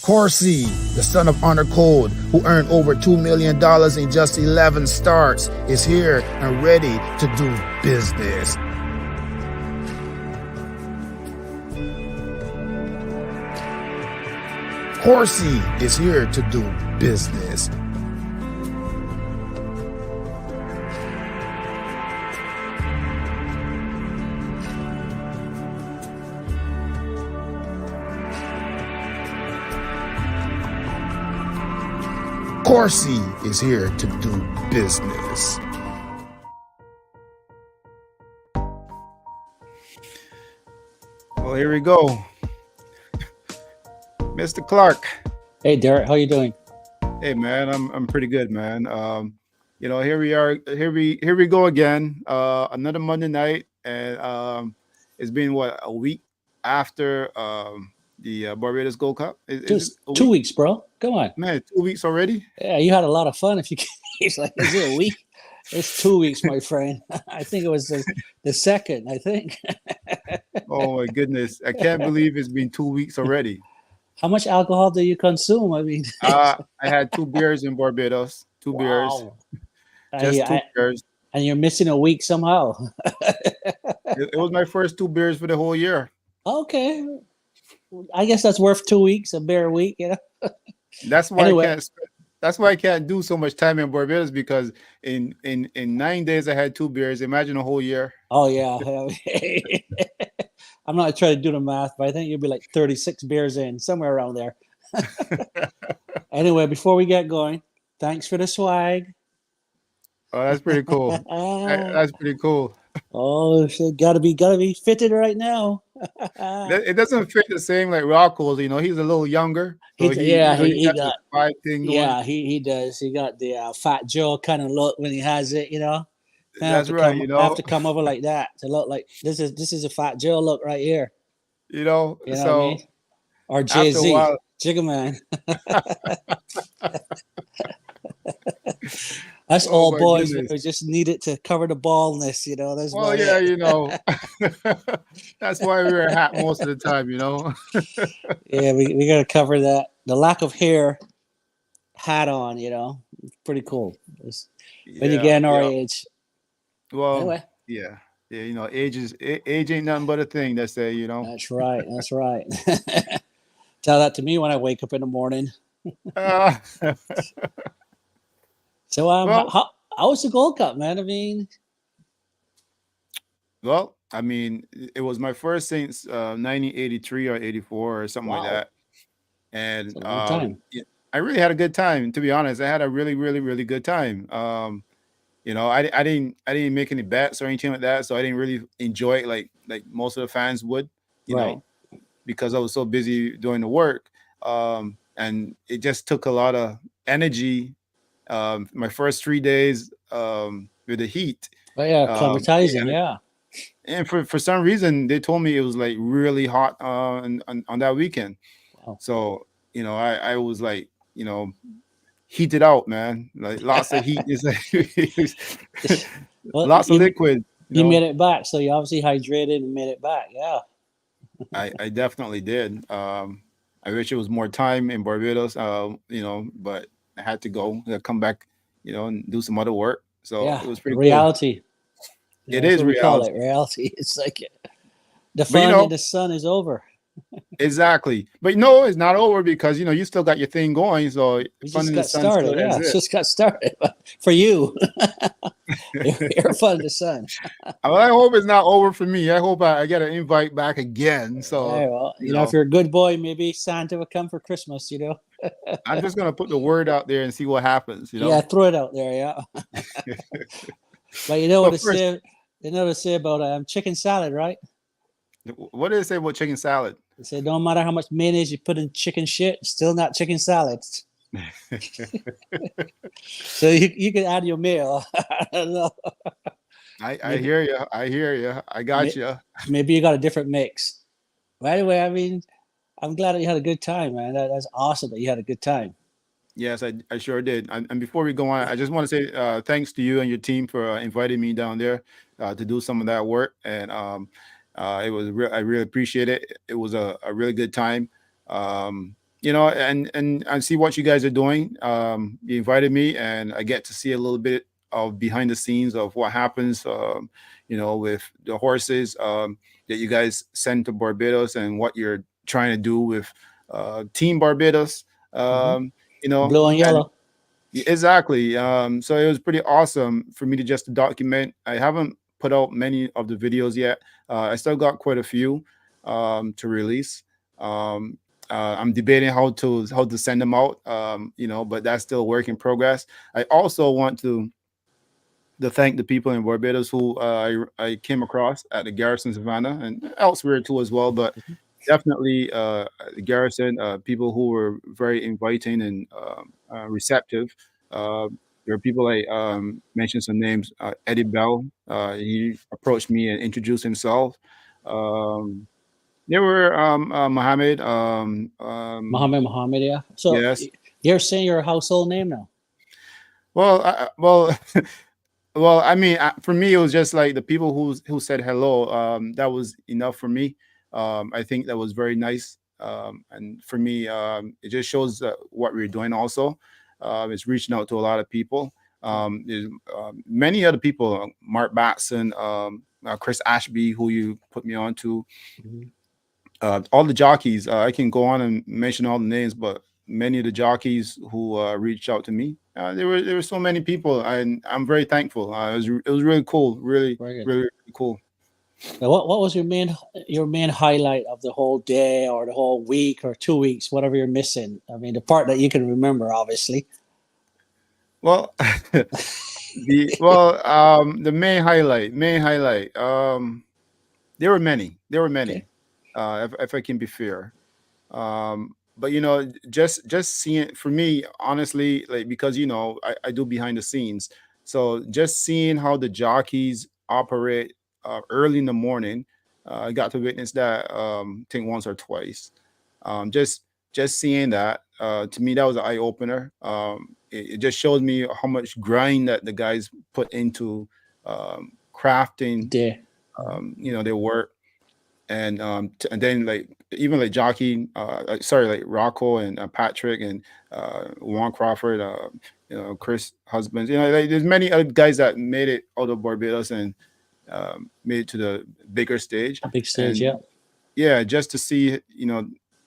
Corsi, the son of Honor Code, who earned over $2 million in just 11 starts, is here and ready to do business. Corsi is here to do business. Corsi is here to do business. Well, here we go. Mr. Clark. Hey, Derek, how you doing? Hey, man, I'm pretty good, man. Here we are. Here we go again. Another Monday night, and it's been what, a week after the Barbados Gold Cup. Just 2 weeks, bro. Come on, man. 2 weeks already. Yeah, you had a lot of fun. If you can, it's like, is it a week? It's 2 weeks, my friend. I think it was the second. I think. Oh my goodness! I can't believe it's been 2 weeks already. How much alcohol do you consume? I mean, I had 2 beers in Barbados. Two beers. Just 2 beers. And you're missing a week somehow. It was my first 2 beers for the whole year. Okay. I guess that's worth 2 weeks, a beer a week, you know. That's why I can't do so much time in Barbados, because in 9 days I had 2 beers. Imagine a whole year. Oh yeah. I'm not trying to do the math, but I think you'll be like 36 beers in, somewhere around there. Anyway, before we get going, thanks for the swag. Oh, that's pretty cool. That's pretty cool. Oh, shit, gotta be fitted right now. It doesn't fit the same like Rocco's. You know, he's a little younger. So he got the five thing going. Yeah, he does. He got the Fat Joe kind of look when he has it. You know. That's right. I have to come over like that to look like this is a Fat Joe look right here. You know so what I mean? Or Jay-Z, Jigga Man. Us old boys who just needed to cover the baldness, you know. That's you know. That's why we wear a hat most of the time, you know. Yeah, we got to cover that. The lack of hair hat on, you know. It's pretty cool. When you get in our age. Well, anyway. Yeah, you know, age ain't nothing but a thing, they say, you know. That's right. Tell that to me when I wake up in the morning. So, how was the Gold Cup, man? I mean, it was my first since 1983 or 84 or something like that, and I really had a good time. To be honest, I had a really, really, really good time. You know, I didn't make any bets or anything like that, so I didn't really enjoy it like most of the fans would, you know, because I was so busy doing the work, and it just took a lot of energy. My first 3 days with the heat. Oh yeah, acclimatizing, And for some reason they told me it was like really hot on that weekend. Wow. So, you know, I was like, you know, heated out, man. Like lots of heat. It's like lots of liquid. You made it back, so you obviously hydrated and made it back. Yeah. I definitely did. I wish it was more time in Barbados, you know, but I had to go, come back, you know, and do some other work. So it was pretty reality. Cool. It is reality. Reality. It's like the fun in the sun is over. Exactly. But no, it's not over, because, you know, you still got your thing going. So it just got started. Yeah, it just got started for you. You're fun in the sun. Well, I hope it's not over for me. I hope I get an invite back again. So, you know, if you're a good boy, maybe Santa will come for Christmas, you know. I'm just going to put the word out there and see what happens, you know. Yeah, throw it out there, yeah. But you know what they say about chicken salad, right? What do they say about chicken salad? They say no matter how much mayonnaise you put in chicken shit, it's still not chicken salad. So you can add your meal. I don't know. I hear you. I got you. Maybe you got a different mix. But anyway, I mean, I'm glad that you had a good time, man. That's awesome that you had a good time. Yes, I sure did. And before we go on, I just want to say thanks to you and your team for inviting me down there to do some of that work. And it was I really appreciate it. It was a really good time. and I see what you guys are doing. You invited me, and I get to see a little bit of behind the scenes of what happens, with the horses that you guys send to Barbados, and what you're trying to do with Team Barbados. Hmm. Um, you know, Blue and and yellow. exactly. So it was pretty awesome for me to just document. I haven't put out many of the videos yet. I still got quite a few to release. Um, I'm debating how to send them out. But that's still a work in progress. I also want to thank the people in Barbados who I came across at the Garrison Savannah and elsewhere too as well. But Mhm. definitely the Garrison, people who were very inviting and receptive. Uh, there are people like mentioned some names. Eddie Bell, he approached me and introduced himself. Um, there were Mohammed. Muhammad, yeah. So Yes. you're saying you're a household name now. Well, well, I mean, for me, it was just like the people who said hello. That was enough for me. I think that was very nice. And for me, it just shows what we're doing. Also, it's reaching out to a lot of people. Right. There's many other people, Mark Batson, Chris Ashby, who you put me on to, Mhm. all the jockeys. I can go on and mention all the names, but many of the jockeys who reached out to me, there were so many people, and I'm very thankful. It was really cool, really, Very good. really, really cool. Now, what was your main highlight of the whole day or the whole week or 2 weeks, whatever you're missing? I mean, the part that you can remember, obviously. Well, the main highlight. There were many. There were Okay. many. If I can be fair. But just seeing, for me, honestly, like, because I do behind the scenes, so just seeing how the jockeys operate early in the morning. I got to witness that, I think once or twice. Just seeing that, to me, that was an eye opener. It just showed me how much grind that the guys put into crafting Day. Mhm. their work. And then, like, even like jockey, sorry, like Rocco and Patrick and Juan Crawford, Chris Husbands, like, there's many other guys that made it out of Barbados and made it to the bigger stage. A big stage, And yeah. yeah, just to see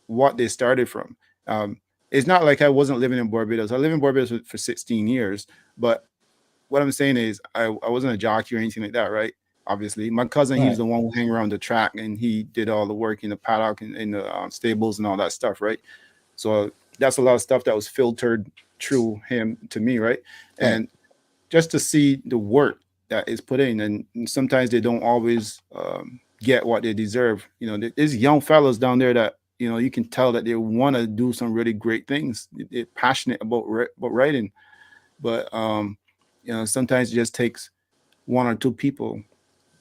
what they started from. um, it's not like I wasn't living in Barbados. I lived in Barbados for 16 years, but what I'm saying is, I wasn't a jockey or anything like that, right? Obviously, my cousin, he's Right. the one who hang around the track, and he did all the work in the paddock and in the stables and all that stuff, right? So that's a lot of stuff that was filtered through him to me, right? Right. And just to see the work that is put in, and sometimes they don't always get what they deserve. There's young fellows down there that you can tell that they want to do some really great things. They're passionate about writing, but sometimes it just takes one or two people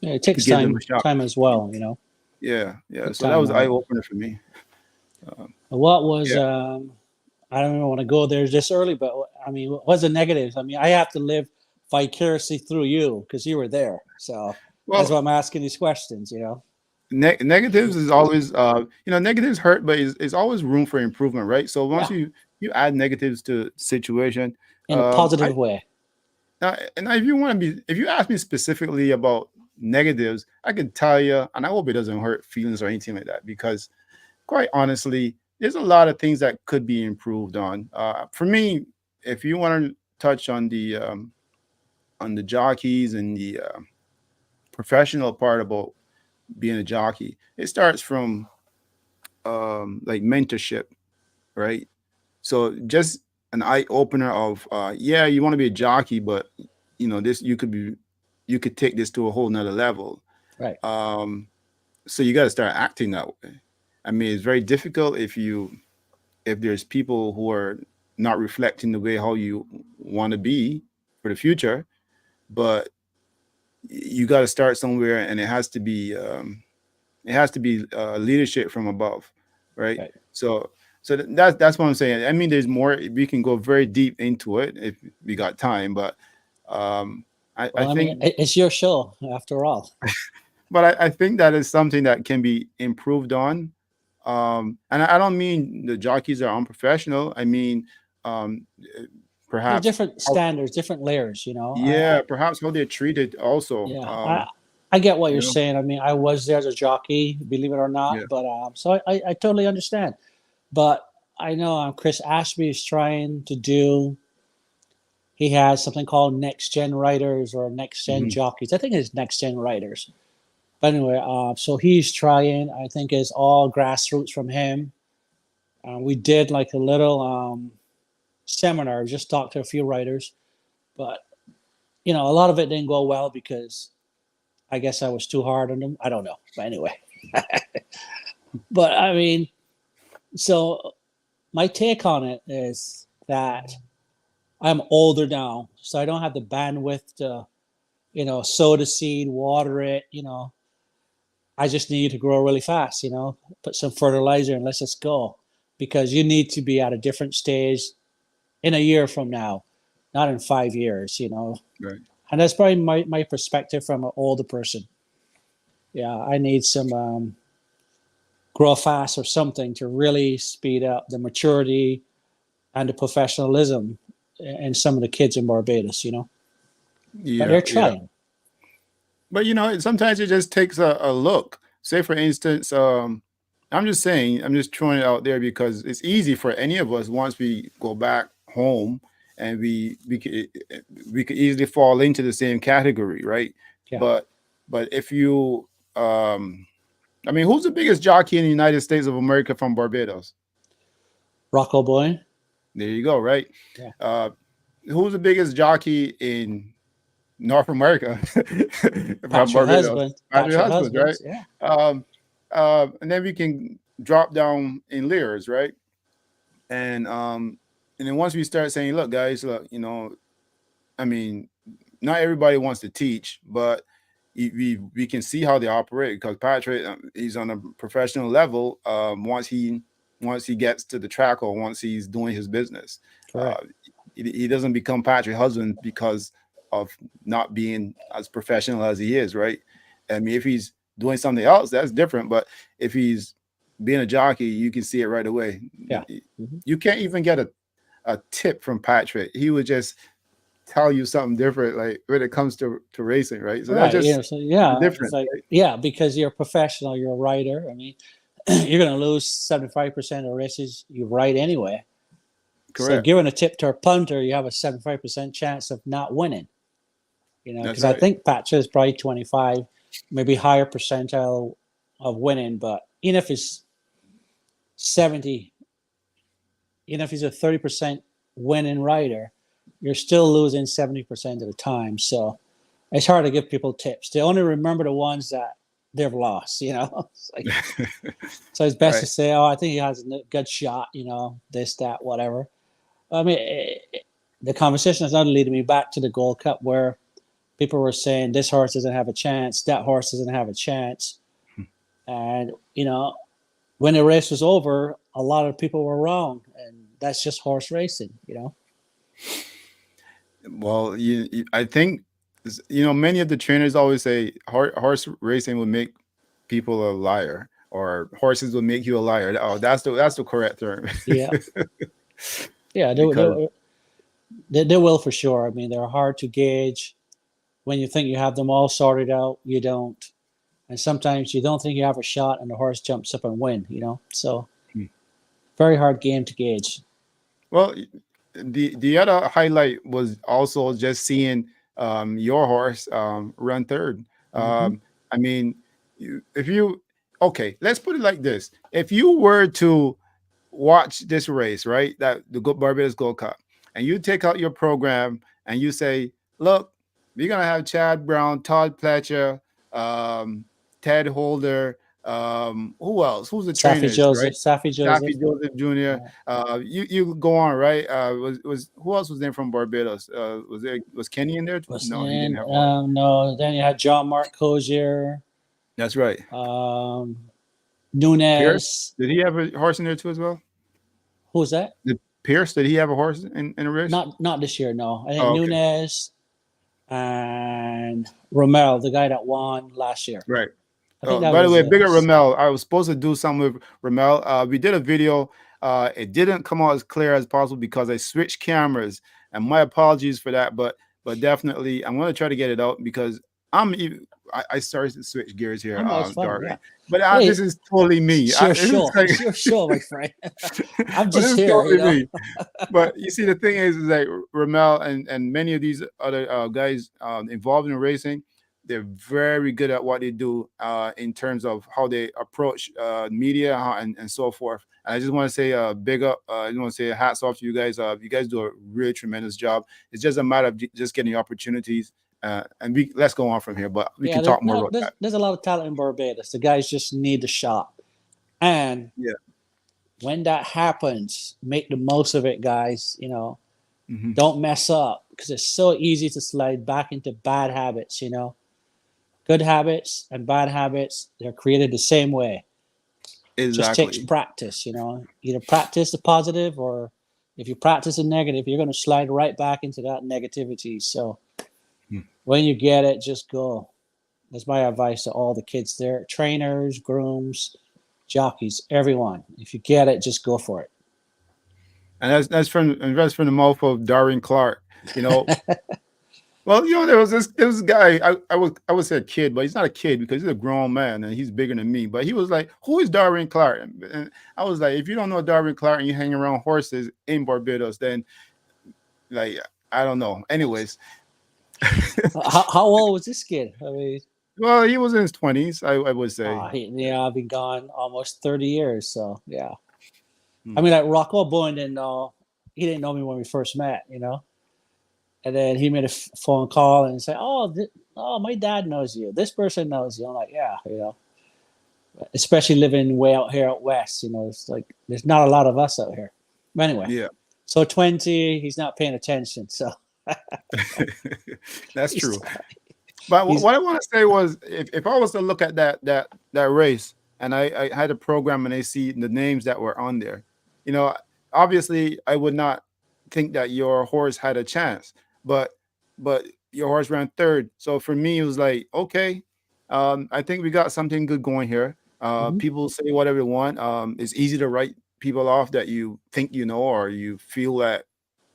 Yeah, it to takes give them a time, shot. time as well. Yeah, yeah. Put So that time was on eye it. opener for me. Um, What was yeah. I don't even want to go there this early, but I mean, what's the negatives? I mean, I have to live vicariously through you because you were there. So that's why Well, I'm asking these questions. negatives is always, negatives hurt, but it's always room for improvement, right? So once Yeah, you add negatives to situation, in a I positive way. and if you ask me specifically about negatives, I could tell you, and I hope it doesn't hurt feelings or anything like that, because quite honestly, there's a lot of things that could be improved on. For me, if you want to touch on the jockeys and the professional part about being a jockey, it starts from like mentorship, right? So just an eye opener of, yeah, you want to be a jockey, but this, you could take this to a whole nother level. Right. Um, so you got to start acting that way. I mean, it's very difficult if there's people who are not reflecting the way how you want to be for the future, but you got to start somewhere, and it has to be leadership from above, right? Right. So that's what I'm saying. I mean, there's more. We can go very deep into it if we got time, but um, I Well, I mean, think, it's your show after all. but I think that is something that can be improved on. And I don't mean the jockeys are unprofessional. I mean, um, There's perhaps different how, standards, different layers. yeah, perhaps how they're treated also. Yeah, I get what You you're know, saying. I mean, I was there as a jockey, believe it or yeah. not. But so I totally understand. But I know Chris Ashby is trying to do. He has something called Next Gen Writers or Next Gen Hmm. Jockeys. I think it's Next Gen Writers. But anyway, so he's trying. I think it's all grassroots from him. We did like a little seminar, just talked to a few writers, but a lot of it didn't go well because I guess I was too hard on them. I don't know, but anyway. But I mean, so my take on it is that I'm older now, so I don't have the bandwidth to, sow the seed, water it. I just need to grow really fast. Put some fertilizer and let's just go, because you need to be at a different stage in a year from now, not in 5 years. Right. And that's probably my perspective from an older person. Yeah, I need some grow fast or something to really speed up the maturity and the professionalism in some of the kids in Barbados. But Yeah, they're yeah. trying. But sometimes it just takes a look. Say for instance, I'm just saying, I'm just throwing it out there because it's easy for any of us once we go back home, and we could easily fall into the same category, right? Yeah. But if you I mean, who's the biggest jockey in the United States of America from Barbados? Rocco boy. There you go, right? Yeah. Uh, who's the biggest jockey in North America from Patrick Barbados? husband. Patrick Patrick Husbands, right? husbands. Yeah. Um, and then we can drop down in layers, right? And and then once we start saying, look, guys, look, I mean, not everybody wants to teach, but we can see how they operate because Patrick, he's on a professional level. Once he gets to the track or once he's doing his business, uh, Correct. he doesn't become Patrick husband because of not being as professional as he is, right? I mean, if he's doing something else, that's different. But if he's being a jockey, you can see it right away. Yeah. Mm-hmm. You can't even get a tip from Patrick. He would just tell you something different, like when it comes to racing, right? So that's Right. just So the yeah, it's difference, like, right? yeah, because you're a professional, you're a writer. I mean, you're going to lose 75% of races you write anyway. So Correct. giving a tip to a punter, you have a 75% chance of not winning. That's Because I right. think Patrick is probably 25, maybe higher percentile of winning. But even if it's 70, even if he's a 30% winning rider, you're still losing 70% of the time. So it's hard to give people tips. They only remember the ones that they've lost. So it's best to Right. say, oh, I think he has a good shot. This, that, whatever. I mean, the conversation is not leading me back to the Gold Cup where people were saying this horse doesn't have a chance, that horse doesn't have a chance. And, when the race was over, a lot of people were wrong. And that's just horse racing. Well, I think many of the trainers always say horse racing will make people a liar, or horses will make you a liar. Oh, that's the correct term. Yeah. Yeah, Because they will for sure. I mean, they're hard to gauge. When you think you have them all sorted out, you don't. And sometimes you don't think you have a shot and the horse jumps up and win. So very hard game to gauge. well, the other highlight was also just seeing your horse run third. Mm-hmm. I mean, if you okay, let's put it like this: if you were to watch this race, right, that the Barbados Gold Cup, and you take out your program and you say, look, we're gonna have Chad Brown, Todd Pletcher, Ted Holder, who else? Who's the Safi trainers, right? Joseph, Safi Safi Joseph. Joseph Jr. You go on, right? Was who else was there from Barbados? Was Kenny in there too? No, he didn't have a horse. No, then you had John Mark Cozier, That's right. um, Pierce, Nunez. did he have a horse in there too as well? Who's that? Did Pierce, did he have a horse in a race? Not this year, no. I think Oh, okay. Nunez and Romel, the guy that won last year. Right. I think that By the was way, bigger Ramel. I was supposed to do something with Ramel. We did a video. It didn't come out as clear as possible because I switched cameras, and my apologies for that. But definitely, I'm going to try to get it out because I started to switch gears I here, know it's fine. Yeah. Darwin. But this Hey, is totally me. it's your It's show. like, It's your show, my friend. I'm but this just is here, you totally know. me. But you see, the thing is like Ramel and many of these other guys involved in racing, they're very good at what they do in terms of how they approach media and so forth. And I just want to say big up. I just want to say hats off to you guys. You guys do a really tremendous job. It's just a matter of just getting opportunities. And let's go on from here, but we Yeah, can talk more no, about that. there's a lot of talent in Barbados. The guys just need the shot. And Yeah. when that happens, make the most of it, guys. You know, Mm-hmm. don't mess up because it's so easy to slide back into bad habits, you know. Good habits and bad habits, they're created the same way. Just takes Exactly. practice, you know. Either practice the positive, or if you practice the negative, you're going to slide right back into that negativity. So when you get it, just go. That's my advice to all the kids there, trainers, grooms, jockeys, everyone. If you get it, just go for it. And that's from the mouth of Darwin Clark. You know, well, there was this guy. I would say a kid, but he's not a kid because he's a grown man and he's bigger than me. But he was like, "Who is Darwin Clark?" And I was like, "If you don't know Darwin Clark and you hang around horses in Barbados, then like I don't know." Anyways, How old was this kid? I mean, well, he was in his 20s, I would say. I've been gone almost 30 years. So, yeah. I Hmm. mean, like Rocco Boy he didn't know me when we first met, you know? And then he made a phone call and said, oh, my dad knows you. This person knows you. I'm like, yeah, you know? Especially living way out here out west, you know, it's like there's not a lot of us out here. But anyway, Yeah, so 20, he's not paying attention. So that's he's, true. But he's what I want to say was, if I was to look at that race, and I had a program and I see the names that were on there, you know, obviously I would not think that your horse had a chance, but your horse ran third. So for me, it was like, okay, I think we got something good going here. Mhm. People say whatever they want. It's easy to write people off that you think you know or you feel that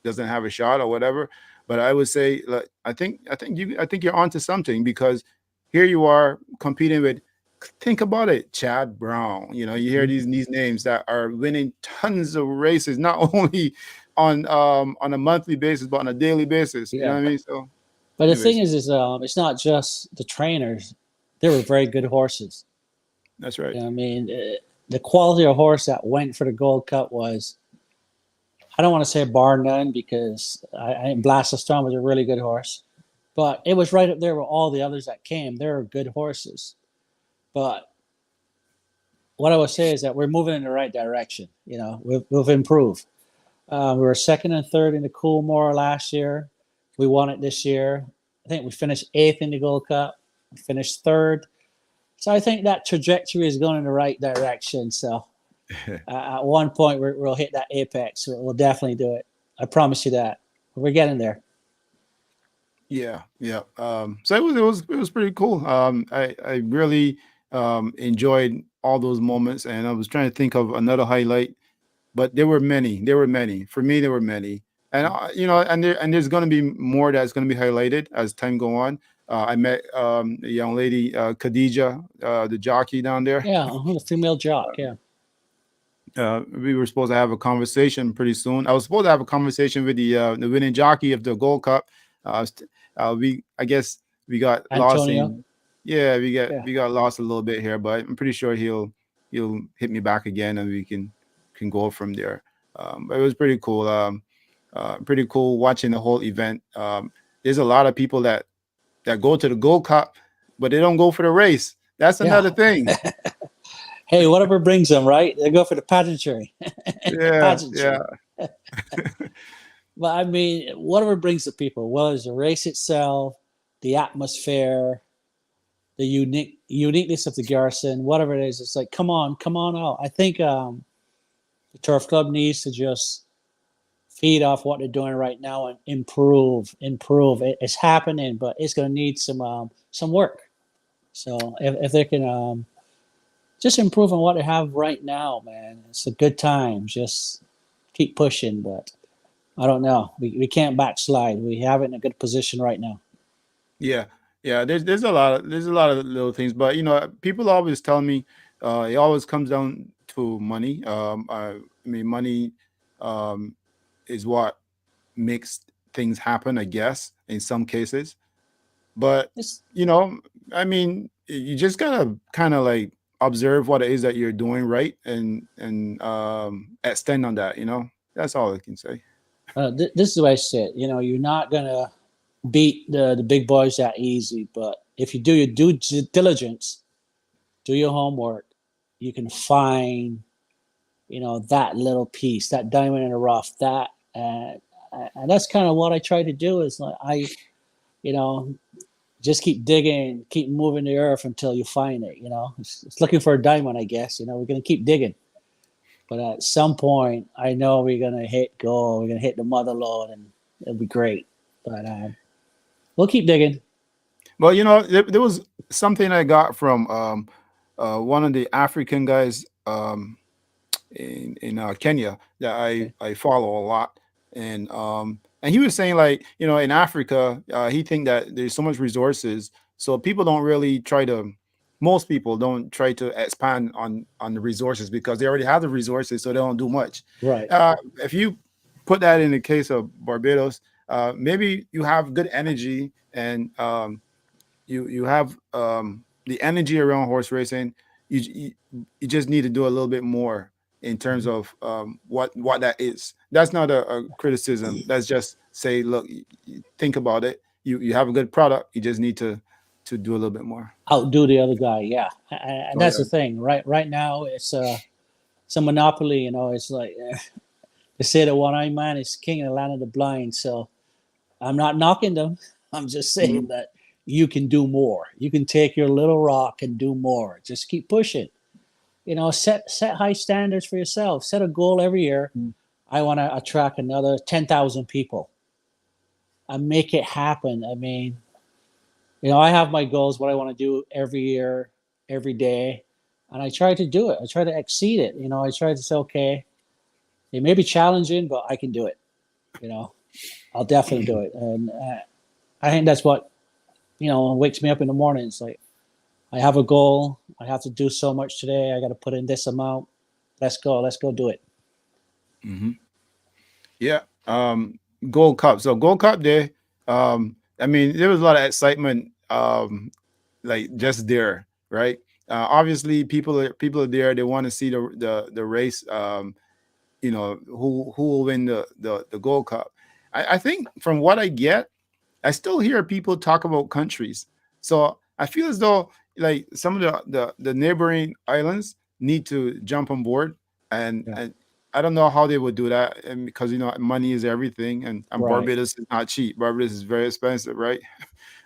doesn't have a shot or whatever. But I would say, like, I think you're onto something because here you are competing with. Think about it, Chad Brown. You know, you hear Mhm. these names that are winning tons of races, not only on a monthly basis, but on a daily basis. You know Yeah. what I mean? So, But the thing anyways, is it's not just the trainers. They were very good horses. that's right. You know what I mean? The quality of horse that went for the Gold Cup was, I don't want to say bar none because I think Blast of Storm was a really good horse, but it was right up there with all the others that came. They were good horses. But what I would say is that we're moving in the right direction. You know, we've improved. We were second and third in the Coolmore last year. We won it this year. I think we finished eighth in the Gold Cup. We finished third. So I think that trajectory is going in the right direction. So at one point we'll hit that apex. We'll definitely do it. I promise you that. We're getting there. Yeah, yeah. So it was pretty cool. I really enjoyed all those moments, and I was trying to think of another highlight, but there were many. There were many. For me, there were many, and there's going to be more that's going to be highlighted as time go on. I met a young lady, Khadija, the jockey down there. Yeah, the female jock. Yeah. We were supposed to have a conversation pretty soon. I was supposed to have a conversation with the winning jockey of the Gold Cup. St- I guess we got lost Antonio. in, yeah, Yeah. we got lost a little bit here, but I'm pretty sure he'll hit me back again and we can go from there. But it was pretty cool watching the whole event. There's a lot of people that go to the Gold Cup, but they don't go for the race. That's Yeah. another thing. Hey, whatever brings them, right? They go for the pageantry. Yeah, yeah. Pageantry. But I mean, whatever brings the people, whether it's the race itself, the atmosphere, the uniqueness of the garrison, whatever it is, it's like, come on out. I think the Turf Club needs to just feed off what they're doing right now and improve. It's happening, but it's going to need some work. So if they can just improve on what they have right now, man. It's a good time. Just keep pushing, but I don't know. We can't backslide. We have it in a good position right now. Yeah, yeah. There's a lot of little things, but people always tell me it always comes down to money. I mean, money um, is what makes things happen, I guess, in some cases. But It's you know, I mean, you just gotta kind of like observe what it is that you're doing right, and extend on that. That's all I can say. this is the way I say it. You're not gonna beat the big boys that easy, but if you do your due diligence, do your homework, you can find that little piece, that diamond in the rough. And that's kind of what I try to do. Is like you know, just keep digging, keep moving the earth until you find it. It's looking for a diamond, I guess. We're gonna keep digging, but at some point, I know we're gonna hit gold. We're gonna hit the mother lode, and it'll be great. But we'll keep digging. Well, there was something I got from one of the African guys in Kenya that Okay. I follow a lot, and he was saying, like, in Africa, he think that there's so much resources, so people don't really try to. Most people don't try to expand on the resources because they already have the resources, so they don't do much. Right. If you put that in the case of Barbados, maybe you have good energy and you have the energy around horse racing. You just need to do a little bit more in terms Mhm. of what that is. That's not a criticism. That's just say, look, think about it. You have a good product. You just need to do a little bit more. Outdo the other guy. Yeah, and Oh that's yeah. the thing. Right now, it's a monopoly. It's like they say the one-eyed man is king in the land of the blind. So I'm not knocking them. I'm just saying Mhm. that you can do more. You can take your little rock and do more. Just keep pushing. Set high standards for yourself. Set a goal every year. I want to attract another 10,000 people and make it happen. I mean, I have my goals, what I want to do every year, every day, and I try to do it. I try to exceed it. I try to say, okay, it may be challenging, but I can do it. You know, I'll definitely do it. And I think that's what wakes me up in the morning. It's like I have a goal. I have to do so much today. I got to put in this amount. Let's go. Let's go do it. Mhm. Yeah. Gold Cup. So Gold Cup Day. I mean, there was a lot of excitement. Like just there, right? Obviously, people are there. They want to see the race. Who will win the Gold Cup. I think from what I get, I still hear people talk about countries. So I feel as though like some of the neighboring islands need to jump on board, and Yeah. and I don't know how they would do that, and because money is everything, and Right. Barbados is not cheap. Barbados is very expensive, right?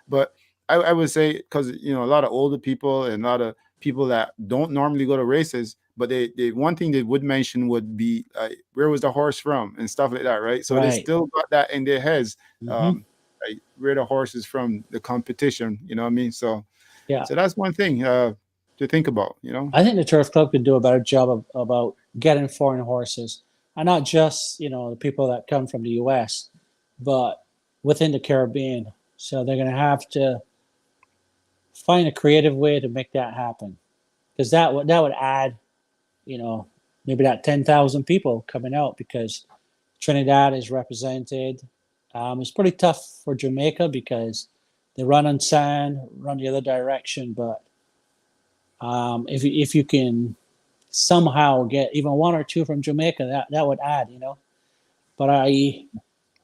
But I would say because a lot of older people and a lot of people that don't normally go to races, but they one thing they would mention would be where was the horse from and stuff like that, right? So they Right. still got that in their heads, Hmm. um, like where the horse is from, the competition. You know what I mean? Yeah. So that's one thing to think about. I think the Turf Club could do a better job about getting foreign horses, and not just the people that come from the U.S., but within the Caribbean. So they're going to have to find a creative way to make that happen, because that would add, you know, maybe that 10,000 people coming out, because Trinidad is represented. It's pretty tough for Jamaica because they run on sand, run the other direction. But if you can somehow get even one or two from Jamaica, that would add. But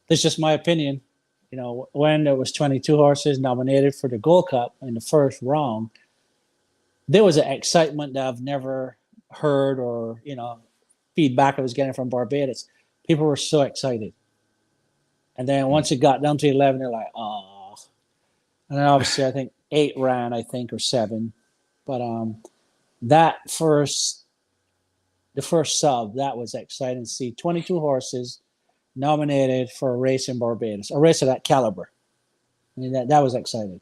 that's just my opinion. When there was 22 horses nominated for the Gold Cup in the first round, there was an excitement that I've never heard, or feedback I was getting from Barbados. People were so excited, and then once it got down to 11, they're like, oh. And then obviously, I think 8 ran, I think, or 7. But that first, the first sub, that was exciting to see 22 horses nominated for a race in Barbados, a race of that caliber. I mean, that was exciting.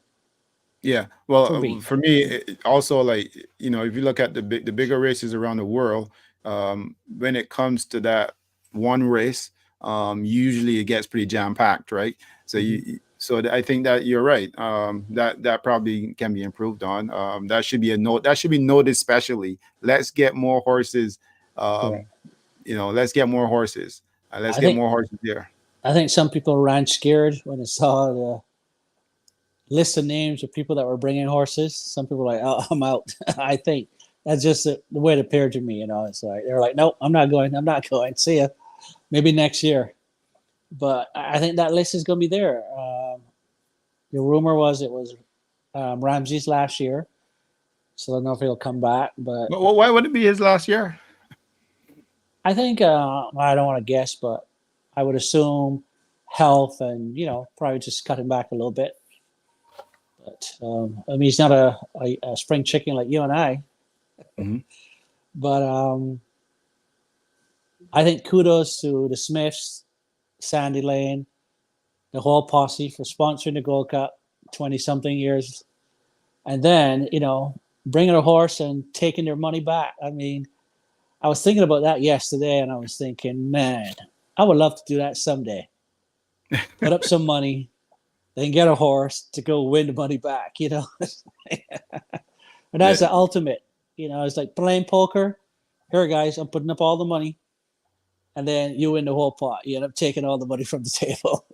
Yeah. for Well, me. for me, also like if you look at the bigger races around the world, when it comes to that one race, usually it gets pretty jam packed, right? So Mhm. I think that you're right. That probably can be improved on. That should be a note. That should be noted specially. Let's get more horses. Um, Correct. let's get more horses. Let's I get think more horses there. I think some people ran scared when they saw the list of names of people that were bringing horses. Some people were like, "Oh, I'm out." I think that's just the way it appeared to me. It's like they're like, "Nope, I'm not going. I'm not going. See ya. Maybe next year." But I think that list is going to be there. The rumor was it was Ramsey's last year, so I don't know if he'll come back. But But why would it be his last year? I think I don't want to guess, but I would assume health and probably just cut him back a little bit. But I mean, he's not a spring chicken like you and I. Mhm. But I think kudos to the Smiths, Sandy Lane, the whole posse for sponsoring the Gold Cup 20 something years. And then, bringing a horse and taking their money back. I mean, I was thinking about that yesterday and I was thinking, man, I would love to do that someday. Put up some money, then get a horse to go win the money back, And that's Yeah. the ultimate. It's like playing poker. Here, guys, I'm putting up all the money. And then you win the whole pot. You end up taking all the money from the table.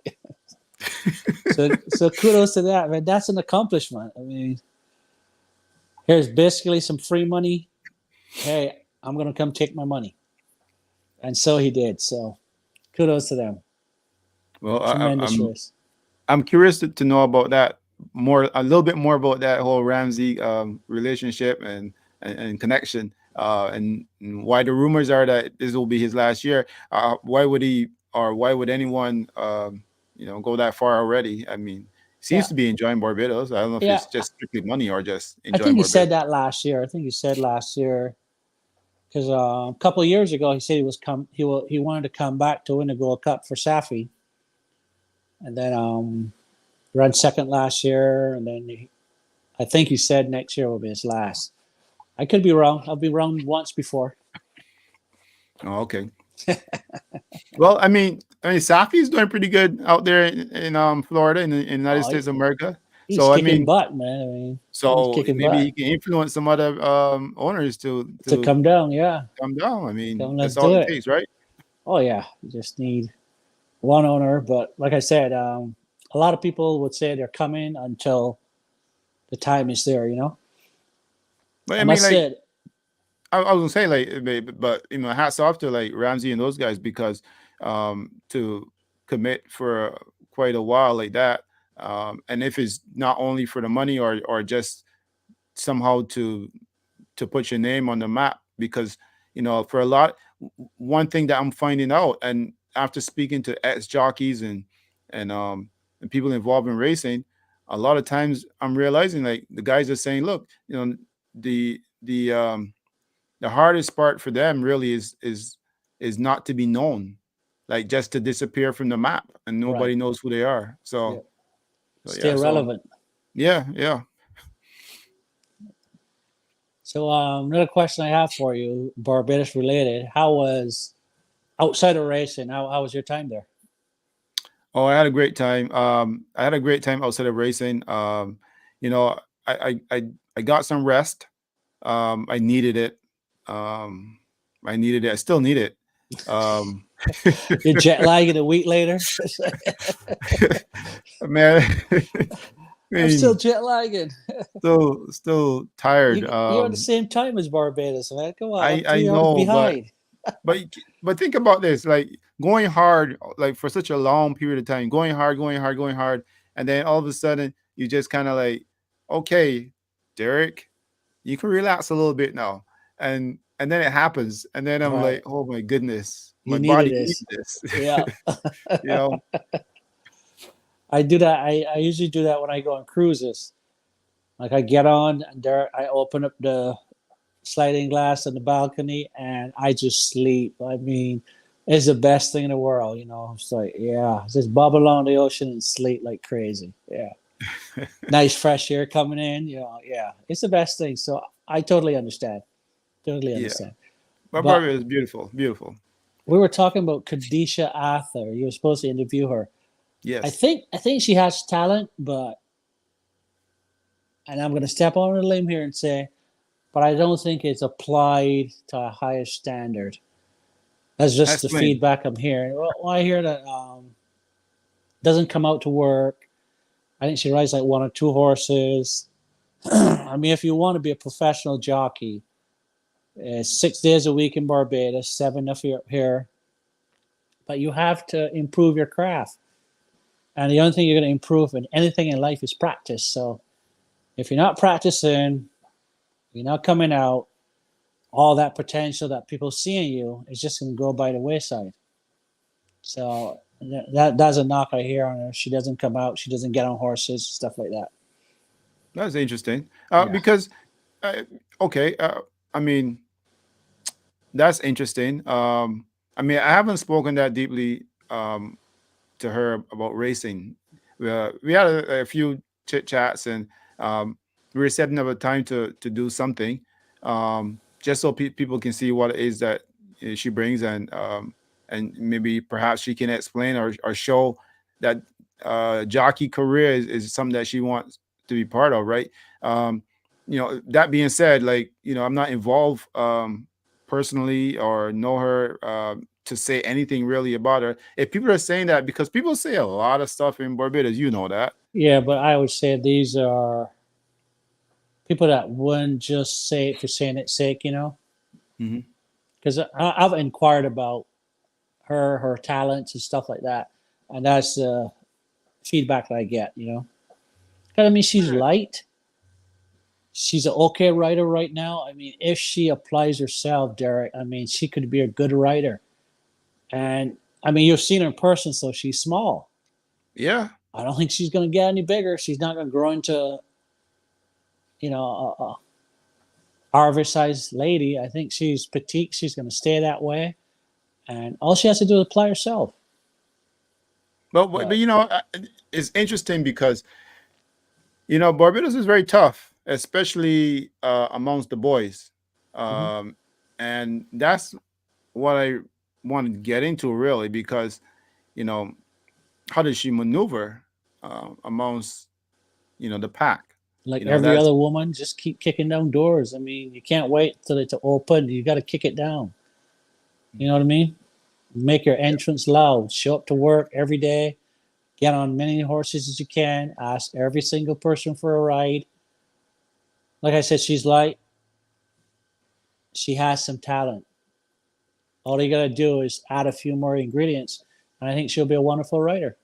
So kudos to that, man. That's an accomplishment. I mean, here's basically some free money. Hey, I'm gonna come take my money. And so he did. So kudos to them. Well, Tremendous race. I'm curious to know about that more, a little bit more about that whole Ramsey relationship and connection, and why the rumors are that this will be his last year. Why would he, or why would anyone, go that far already? I mean, seems Yeah. to be enjoying Barbados. I don't know if Yeah. it's just strictly money or just I enjoying think he said Barbados. that last year. I think he said last year because a couple of years ago he said he wanted to come back to win the Gold Cup for Safi, and then ran second last year, and then I think he said next year will be his last. I could be wrong. I'll be wrong once before. Oh, okay. Well, I mean, Safi's doing pretty good out there in Florida in the United Oh, States of America. he's So I kicking mean, butt, man. I mean, he's so kicking maybe butt he can influence some other owners to to come down. Yeah, come down. I mean, come. Let's that's all do it it. takes, right? Oh yeah, you just need one owner. But like I said, a lot of people would say they're coming until the time is there. But I I mean, must like say, I was gonna say, but hats off to like Ramsey and those guys because to commit for quite a while like that, and if it's not only for the money or just somehow to put your name on the map because for a lot one thing that I'm finding out and after speaking to ex jockeys and people involved in racing a lot of times I'm realizing like the guys are saying look the the um the hardest part for them really is not to be known like just to disappear from the map and right, nobody knows who they are yeah, so stay yeah so relevant. yeah. So another question I have for you, Barbados related. How was outside of racing? How was your time there? Oh, I had a great time. I had a great time outside of racing. You know, I got some rest. I needed it. Um, I needed it. I still need it. Um, You're jet lagging a week later. man, I I'm still mean, jet lagging. still tired. You're on the same time as Barbados, man. Come on, I'm I 3 hours know, behind. but but think about this: like going hard, like for such a long period of time, going hard, and then all of a sudden you just kind of like, okay, Derek, you can relax a little bit now, and then it happens, and then I'm Right. like, oh my goodness, my You needed body needs this. this, Yeah. you know. I do that. I usually do that when I go on cruises. Like I get on and there I open up the sliding glass on the balcony and I just sleep. I mean, it's the best thing in the world. It's like, yeah, just bubble on the ocean and sleep like crazy. Yeah. Nice fresh air coming in. Yeah, it's the best thing. So I totally understand. Totally Yeah, understand. but But Barbados is beautiful, beautiful. we were talking about Kadisha Arthur. You were supposed to interview her. I Yes, think I think she has talent, but and I'm going to step on a limb here and say, but I don't think it's applied to a higher standard. That's just the explain. feedback I'm hearing. Well, I hear that doesn't come out to work. I think she rides like one or two horses. I mean, if you want to be a professional jockey, 6 days a week in Barbados, seven if you're here, but you have to improve your craft. And the only thing you're going to improve in anything in life is practice. So if you're not practicing, you're not coming out, all that potential that people see in you is just going to go by the wayside. So that's a knock I hear on her. She doesn't come out. She doesn't get on horses, stuff like that. That's interesting. Yeah. Because, uh, okay, I mean, that's interesting. I mean, I haven't spoken that deeply to her about racing. We had a few chit chats, and we were setting up a time to do something, just so people can see what it is that she brings, and maybe perhaps she can explain or show that jockey career is something that she wants to be part of, right? Um, that being said, like, I'm not involved personally or know her to say anything really about her. If people are saying that, because people say a lot of stuff in Barbados, you know that. Yeah, but I would say these are people that wouldn't just say it for saying its sake, Hmm. because I've inquired about her talents and stuff like that, and that's the feedback that I get. Because I mean, she's light. She's an okay writer right now. I mean, if she applies herself, Derek, I mean, she could be a good writer. And I mean, you've seen her in person, so she's small. Yeah. I don't think she's going to get any bigger. She's not going to grow into, a Harvard sized lady. I think she's petite. She's going to stay that way. And all she has to do is apply herself. But But it's interesting because Barbados is very tough, especially amongst the boys, mhm. um, and that's what I want to get into really because you know how does she maneuver amongst the pack? Like You know every that's other woman, just keep kicking down doors. I mean, you can't wait till it's open. You got to kick it down. You know what I mean? Make your entrance loud. Show up to work every day. Get on many horses as you can. Ask every single person for a ride. Like I said, she's light. She has some talent. All you got to do is add a few more ingredients, and I think she'll be a wonderful rider.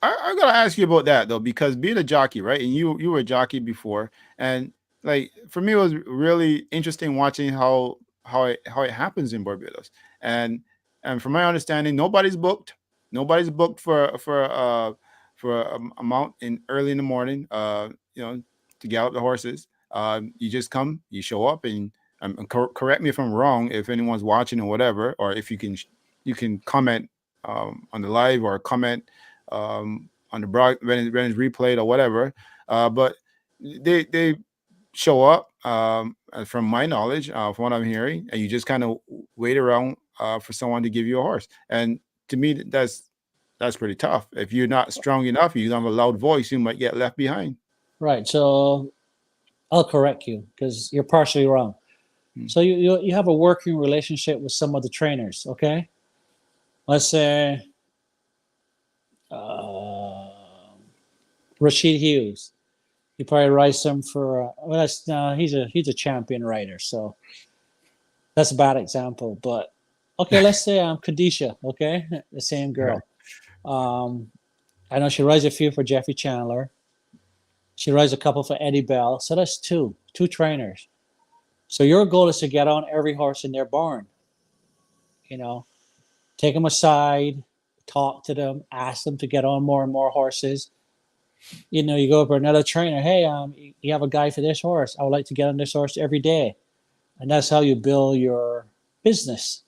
I gotta ask you about that though, because being a jockey, right? And you were a jockey before, and like for me, it was really interesting watching how it happens in Barbados. And from my understanding, nobody's booked for amount in early in the morning. To gallop the horses. You just come, you show up, and correct me if I'm wrong, if anyone's watching or whatever, or if you can comment on the live or comment on the broad when it's replayed or whatever. But they show up, from my knowledge, from what I'm hearing, and you just kind of wait around for someone to give you a horse. And to me, that's pretty tough. If you're not strong enough, you don't have a loud voice, you might get left behind. Right. So I'll correct you because you're partially wrong. Hmm. So you have a working relationship with some of the trainers. Okay. Let's say uh, Rashid Hughes. He probably rides him for. Well, that's no. He's a champion rider. So that's a bad example. But okay, let's say Kadisha. Okay, the same Right. girl. Um, I know she rides a few for Jeffrey Chandler. She rides a couple for Eddie Bell. So that's two trainers. So your goal is to get on every horse in their barn. You know, take them aside, talk to them, ask them to get on more and more horses. You go over another trainer. Hey, you have a guy for this horse. I would like to get on this horse every day, and that's how you build your business.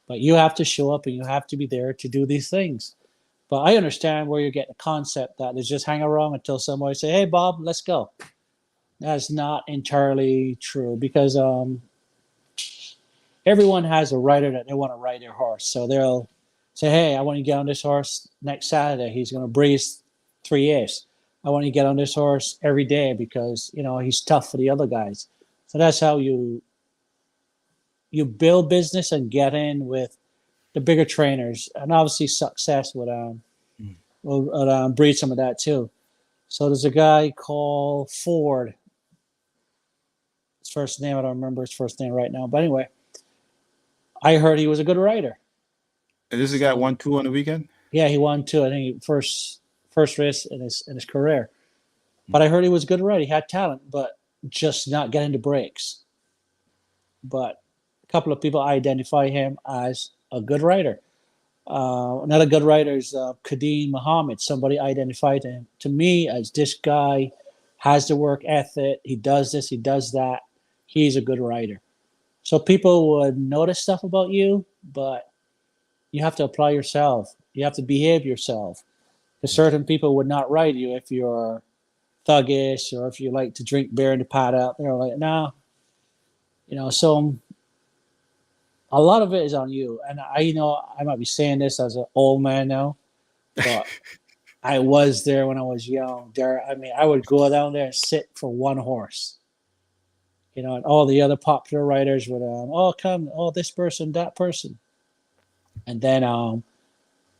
But you have to show up and you have to be there to do these things. But I understand where you're getting the concept that is just hang around until somebody say, "Hey, Bob, let's go." That's not entirely true because everyone has a rider that they want to ride their horse. So they'll say, "Hey, I want you to get on this horse next Saturday. He's going to breeze 3/8. I want you to get on this horse every day because he's tough for the other guys." So that's how you build business and get in with the bigger trainers, and obviously success would breed some of that too. So there's a guy called Ford. His first name, I don't remember his first name right now, but anyway, I heard he was a good rider. And this guy So won two on the weekend. yeah, he won too. I think first race in his career. But I heard he was a good rider. He had talent, but just not getting the breaks. But a couple of people identify him as a good rider. Another good writer is Kadeem Muhammad. Somebody identified him to me as this guy has the work ethic. He does this, he does that. He's a good writer. So people would notice stuff about you, but you have to apply yourself. You have to behave yourself. Because certain people would not write you if you're thuggish or if you like to drink beer in the paddock. They're like, no. So a lot of it is on you. And I might be saying this as an old man now, but I was there when I was young. I would go down there and sit for one horse. And all the other popular writers would, come, this person, that person. And then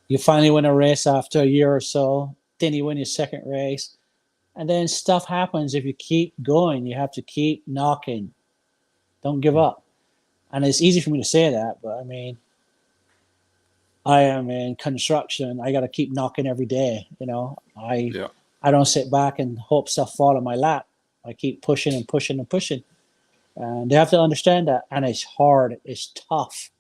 you finally win a race after a year or so. Then you win your second race. And then stuff happens if you keep going. You have to keep knocking. Don't give up. And it's easy for me to say that, but I mean, I am in construction. I got to keep knocking every day. I don't sit back and hope stuff fall in my lap. I keep pushing and pushing and pushing. And they have to understand that. And it's hard. It's tough.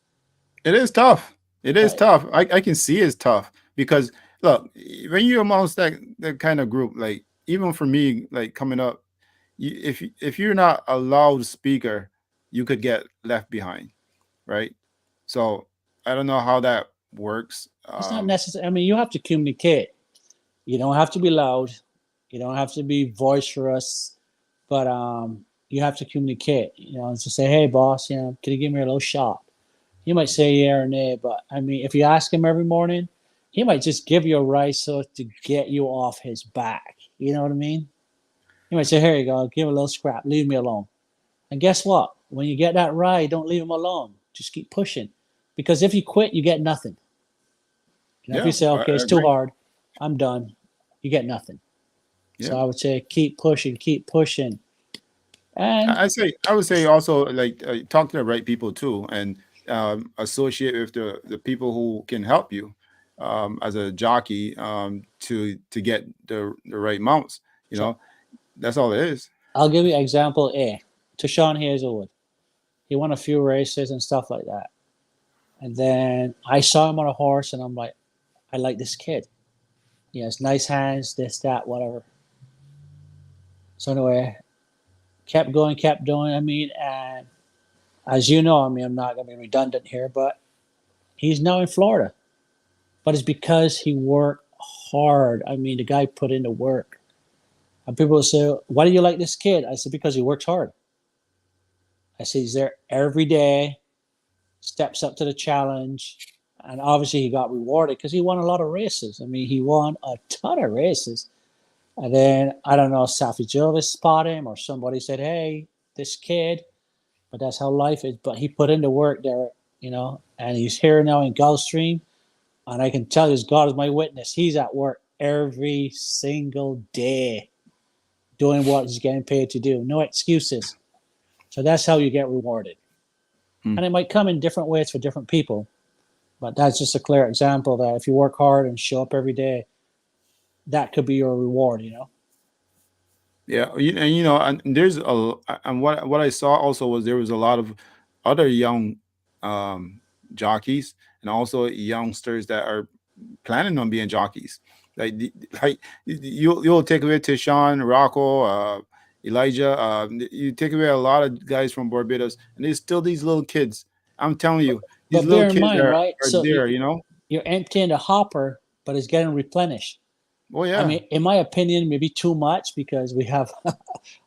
It is tough. It is But tough. I can see it's tough because look, when you're amongst that kind of group, like even for me, like coming up, if you're not a loud speaker, you could get left behind, right? So I don't know how that works. it's not necessary. I mean, you have to communicate. You don't have to be loud. You don't have to be boisterous, but you have to communicate. To say, "Hey, boss, can you give me a little shot?" He might say yeah or nay, but I mean, if you ask him every morning, he might just give you a ride so to get you off his back. You know what I mean? He might say, "Here you go, give a little scrap, leave me alone." And guess what? When you get that ride, don't leave him alone. Just keep pushing, because if you quit, you get nothing. If you Yeah, say, "Okay, I it's too agree. hard, I'm done," you get nothing. So Yeah. I would say keep pushing, and I would say also like talk to the right people too, and associate with the people who can help you as a jockey to get the right mounts. You so know, that's all it is. I'll give you example A. To Sean Hazelwood, he won a few races and stuff like that. And then I saw him on a horse, and I'm like, I like this kid. He has nice hands, this, that, whatever. So anyway, kept going, kept doing. I mean, and as you know, I mean, I'm not going to be redundant here, but he's now in Florida. But it's because he worked hard. I mean, the guy put in the work. And people will say, "Why do you like this kid?" I said, "Because he works hard." I said, "He's there every day, steps up to the challenge." And obviously, he got rewarded because he won a lot of races. I mean, he won a ton of races. And then, I don't know, Safi Jovis spotted him or somebody said, "Hey, this kid," but that's how life is. But he put in the work there, and he's here now in Gulfstream. And I can tell you, as God is my witness, he's at work every single day doing what he's getting paid to do. No excuses. So that's how you get rewarded. Hmm. And it might come in different ways for different people. But that's just a clear example that if you work hard and show up every day, that could be your reward. Yeah, and there's and what I saw also was there was a lot of other young um, jockeys and also youngsters that are planning on being jockeys. Like like you'll take away Tishawn, Rocco, Elijah. You take away a lot of guys from Barbados, and there's still these little kids. I'm telling But, you, these but little bear in kids mind, right? are So there. You know. you're emptying the hopper, but it's getting replenished. Oh I yeah. mean, in my opinion, maybe too much because we have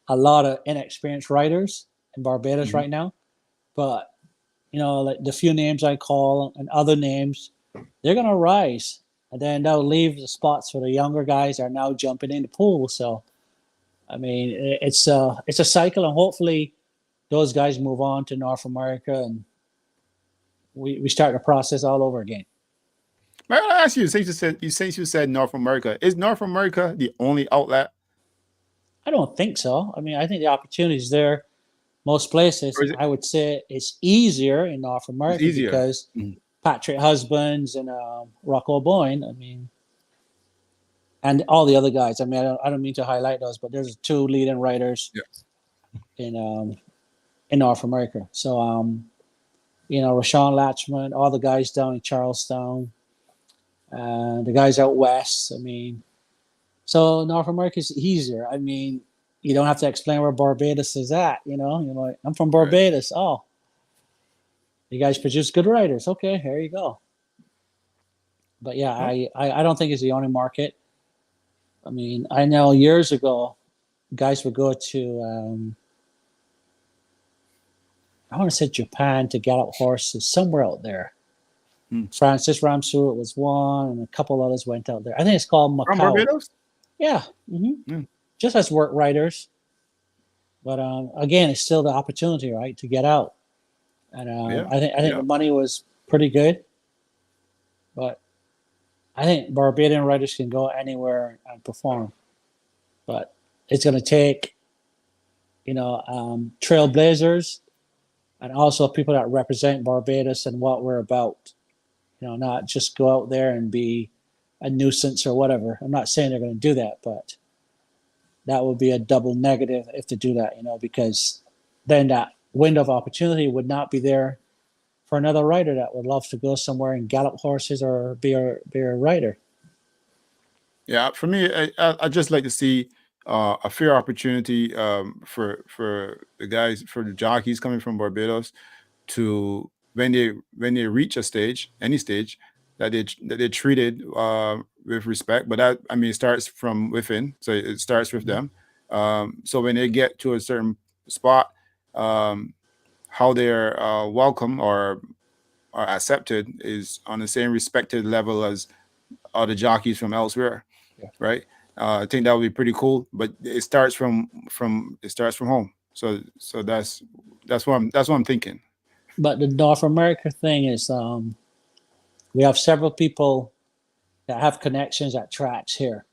a lot of inexperienced writers in Barbados Mhm. right now. But like the few names I call and other names, they're gonna rise, and then they'll leave the spots for the younger guys that are now jumping in the pool. So, I mean, it's a cycle, and hopefully those guys move on to North America, and we start the process all over again. May I ask you, since you said North America, is North America the only outlet, I don't think so. I mean, I think the opportunity is there most places. or is it? I would say it's easier in North It's America easier. because Mhm. Patrick Husbands and Rocco Boyne. I mean, and all the other guys. I mean, I don't mean to highlight those, but there's two leading writers Yeah. in North America. So Rashawn Latchman, all the guys down in Charlestown, and the guys out west. I mean, so North America is easier. I mean, you don't have to explain where Barbados is at. Like, I'm from Right. Barbados. Oh, you guys produce good writers. Okay, here you go. But yeah, Oh, I don't think it's the only market. I mean, I know years ago, guys would go to I want to say Japan to gallop horses somewhere out there. hmm. Francis Ramseur was one, and a couple others went out there. I think it's called From Macau. Barbados? Yeah, Mm. just as work writers. But again, it's still the opportunity, right, to get out. And Yeah. I think Yeah. the money was pretty good, but I think Barbadian writers can go anywhere and perform. But it's going to take trailblazers and also people that represent Barbados and what we're about. Not just go out there and be a nuisance or whatever. I'm not saying they're going to do that, but that would be a double negative if to do that, because then that window of opportunity would not be there for another writer that would love to go somewhere and gallop horses or be a writer. Yeah. For me, I just like to see a fair opportunity for the guys, for the jockeys coming from Barbados, to when they reach a stage, any stage, that they're treated with respect. But that, I mean, it starts from within, so it starts with Mhm. them. So when they get to a certain spot, um, how they're welcome or are accepted is on the same respected level as other jockeys from elsewhere, Yeah. right? I think that would be pretty cool. But it starts from home. So that's what I'm thinking. But the North America thing is, we have several people that have connections at tracks here,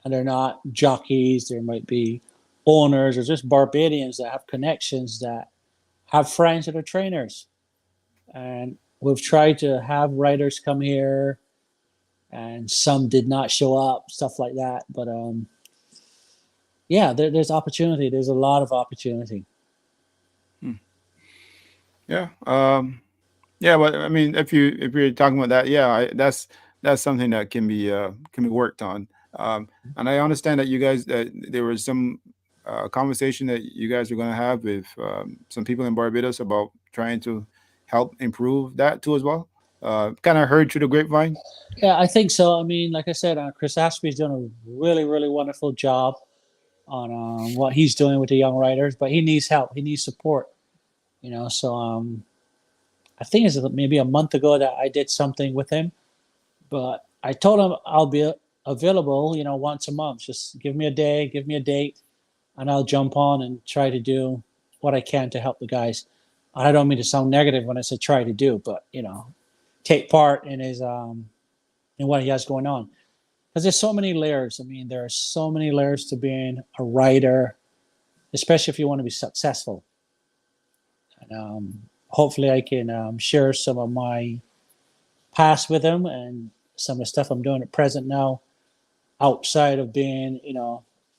and they're not jockeys. There might be owners or just Barbadians that have connections that have friends that are trainers. And we've tried to have writers come here, and some did not show up, stuff like that. But yeah, there's opportunity. There's a lot of opportunity. Hmm. Yeah. Yeah, but I mean, if you're talking about that, yeah, that's something that can be worked on. And I understand that you guys, that there was some conversation that you guys are going to have with some people in Barbados about trying to help improve that too as well. Kind of heard through the grapevine. Yeah, I think so. I mean, like I said, Chris Ashby's doing a really, really wonderful job on what he's doing with the young writers, but he needs help. He needs support. So I think it's maybe a month ago that I did something with him, but I told him I'll be available, once a month. Just give me a day, give me a date, and I'll jump on and try to do what I can to help the guys. I don't mean to sound negative when I say try to do, but take part in his in what he has going on. Because there's so many layers. I mean, there are so many layers to being a writer, especially if you want to be successful. And hopefully, I can share some of my past with him and some of the stuff I'm doing at present now, outside of being,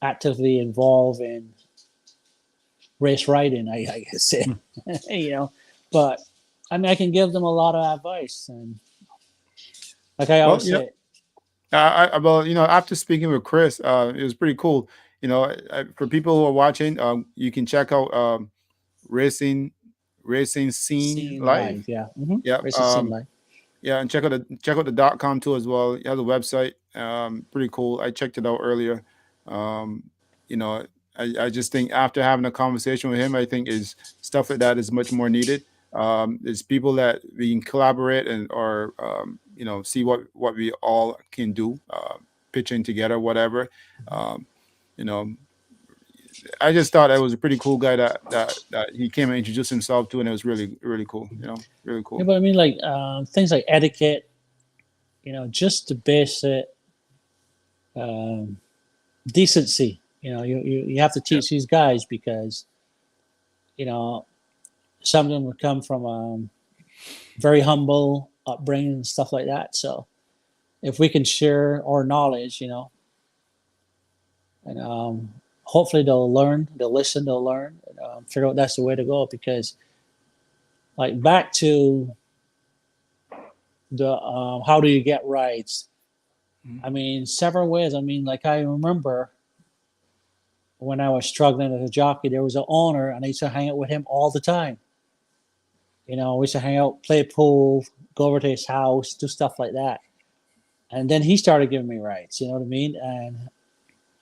actively involved in race riding. I guess Hmm. you know, but I mean, I can give them a lot of advice, and like I Well, always say, well, after speaking with Chris, it was pretty cool. For people who are watching, you can check out racing racing scene scene live. live, yeah, Yeah. racing scene live. Yeah, and check out the .com too as well. He has a website. Pretty cool. I checked it out earlier. Um, you know, I just think after having a conversation with him, I think is stuff like that is much more needed. There's people that we can collaborate and or see what we all can do, pitching together, whatever. Um, you know, I just thought I was a pretty cool guy that he came and introduced himself to, and it was really really cool. Really Yeah, cool. but I mean, like things like etiquette, just the basic um, decency. You have to Yeah. teach these guys because you know some of them would come from very humble upbringing and stuff like that. So if we can share our knowledge, and hopefully they'll learn, they'll listen, they'll learn, and, figure out that's the way to go. Because like back to the how do you get rights? Mhm. I mean, several ways. I mean, like I remember when I was struggling as a jockey, there was an owner, and I used to hang out with him all the time. We used to hang out, play pool, go over to his house, do stuff like that. And then he started giving me rights. You know what I mean? And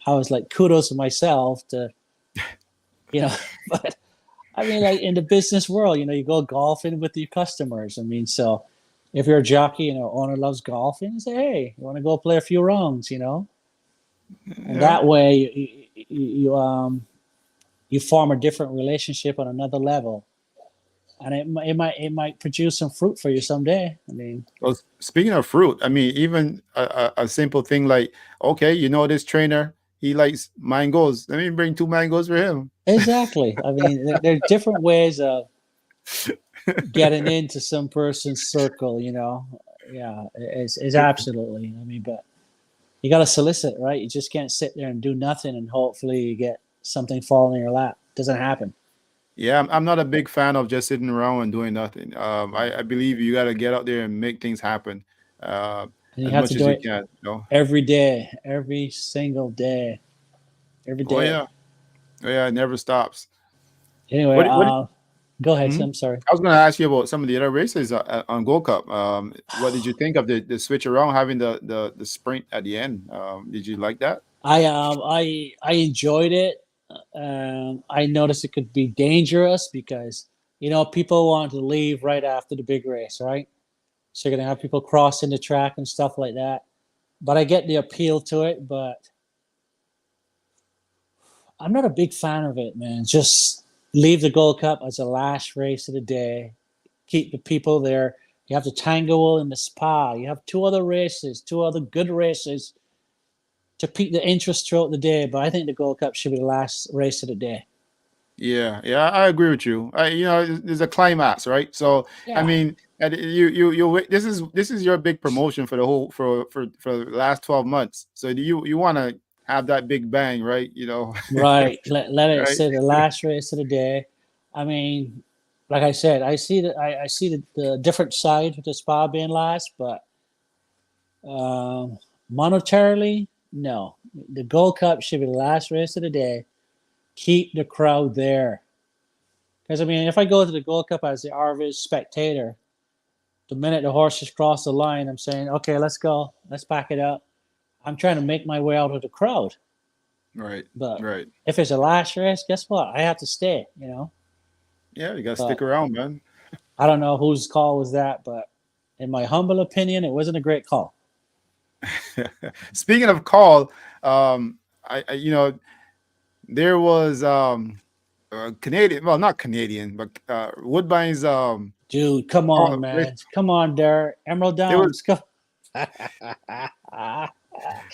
I was like, kudos to myself to, you know. But I mean, like in the business world, you go golfing with your customers. I mean, so if you're a jockey and an owner loves golfing, you say, hey, you want to go play a few rounds. And Yeah. that way you form a different relationship on another level, and it might produce some fruit for you someday. I mean, Well, speaking of fruit, I mean, even a simple thing like, okay, this trainer, he likes mangoes. Let me bring two mangoes for him. exactly. I mean, there are different ways of getting into some person's circle. Yeah, it's absolutely. I mean, but you got to solicit, right? You just can't sit there and do nothing and hopefully you get something fall in your lap. Doesn't happen. Yeah, I'm not a big fan of just sitting around and doing nothing. I believe you got to get out there and make things happen, uh, And you as have to much as do you it can. every day, every single day, every Oh day. yeah, oh yeah, it never stops. Anyway, What? go ahead. Hmm? I'm sorry. I was going to ask you about some of the other races on Gold Cup. What did you think of the switch around having the sprint at the end? Did you like that? I enjoyed it. I noticed it could be dangerous because people want to leave right after the big race, right? So you're gonna have people crossing the track and stuff like that. But I get the appeal to it, but I'm not a big fan of it, man. Just leave the Gold Cup as the last race of the day. Keep the people there. You have the Tango in the Spa. You have two other races, two other good races to pique the interest throughout the day. But I think the Gold Cup should be the last race of the day. Yeah, yeah, I agree with you. There's a climax, right? So, I Yeah, mean, and this is your big promotion for the whole for the last 12 months. So do you want to have that big bang, right? right. Let it Right? say the last race of the day. I mean, like I said, I see the different side with the Spa being last, but monetarily, no. The Gold Cup should be the last race of the day. Keep the crowd there. Because, I mean, if I go to the Gold Cup as the average spectator, the minute the horses cross the line, I'm saying, okay, let's go. Let's pack it up. I'm trying to make my way out of the crowd. Right. But Right. if it's a last race, guess what? I have to stay. Yeah, you gotta stick But around, man. I don't know whose call was that, but in my humble opinion, it wasn't a great call. Speaking of call, I there was Canadian, well, not Canadian, but Woodbine's Dude, come on, race. man. Come on, Derek. Emerald It was Downs. Come.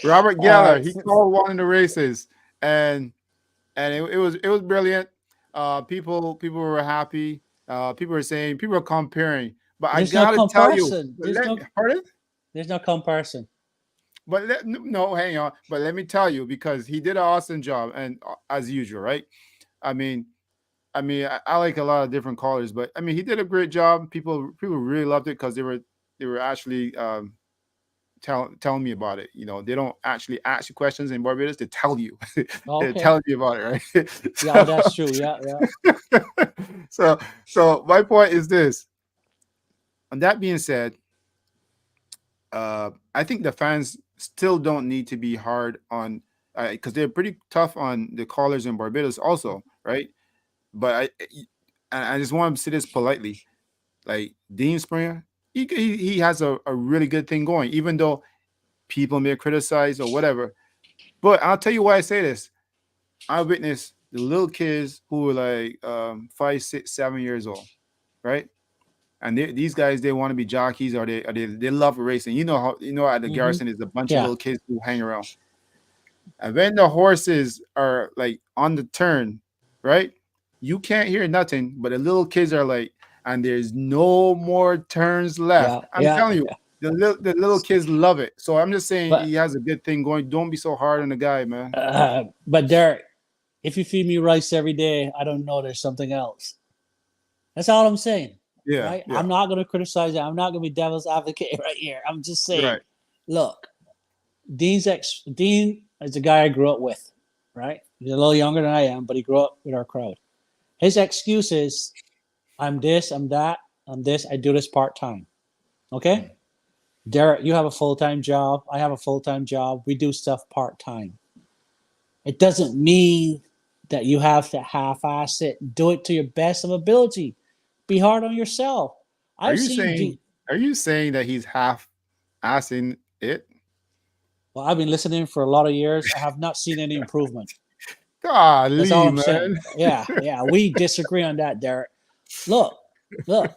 Robert uh, Geller. He called one of the races, and it was brilliant. People were happy. People were saying, people were comparing. But I there's no gotta tell you, comparison. pardon? There's no comparison. But no, hang on. But let me tell you, because he did an awesome job, and as usual, right? I mean, I like a lot of different colors, but I mean, he did a great job. People really loved it because they were actually telling me about it. They don't actually ask you questions in Barbados; they tell you. They're Okay. telling you about it, right? Yeah, oh, so, that's true. Yeah, yeah. so my point is this. And that being said, I think the fans still don't need to be hard on, because they're pretty tough on the callers in Barbados also, right? But I just want to say this politely. Like Dean Springer, he has a really good thing going, even though people may criticize or whatever. But I'll tell you why I say this. I witnessed the little kids who were like 5, 6, 7 years old, right? And these guys, they want to be jockeys, or they love racing. You know how, at the Mm-hmm. Garrison is a bunch of Yeah. little kids who hang around. And when the horses are like on the turn, right? You can't hear nothing, but the little kids are like, and there's no more turns left. Yeah. I'm Yeah. telling you, the little kids love it. So I'm just saying But he has a good thing going. Don't be so hard on the guy, man. but Derek, if you feed me rice every day, I don't know there's something else. That's all I'm saying, Yeah, right? yeah, I'm not going to criticize it. I'm not going to be devil's advocate right here. I'm just saying, right. look, Dean is the guy I grew up with, right? He's a little younger than I am, but he grew up with our crowd. His excuse is, I'm this, I'm that, I'm this, I do this part time. Okay? Mm. Derek, you have a full time job. I have a full time job. We do stuff part time. It doesn't mean that you have to half ass it. Do it to your best of ability. Be hard on yourself. Are I've you seen saying are you saying that he's half assing it? well, I've been listening for a lot of years. I have not seen any improvement. That's all Golly, I'm saying. man. Yeah, yeah. We disagree on that, Derek. Look, look.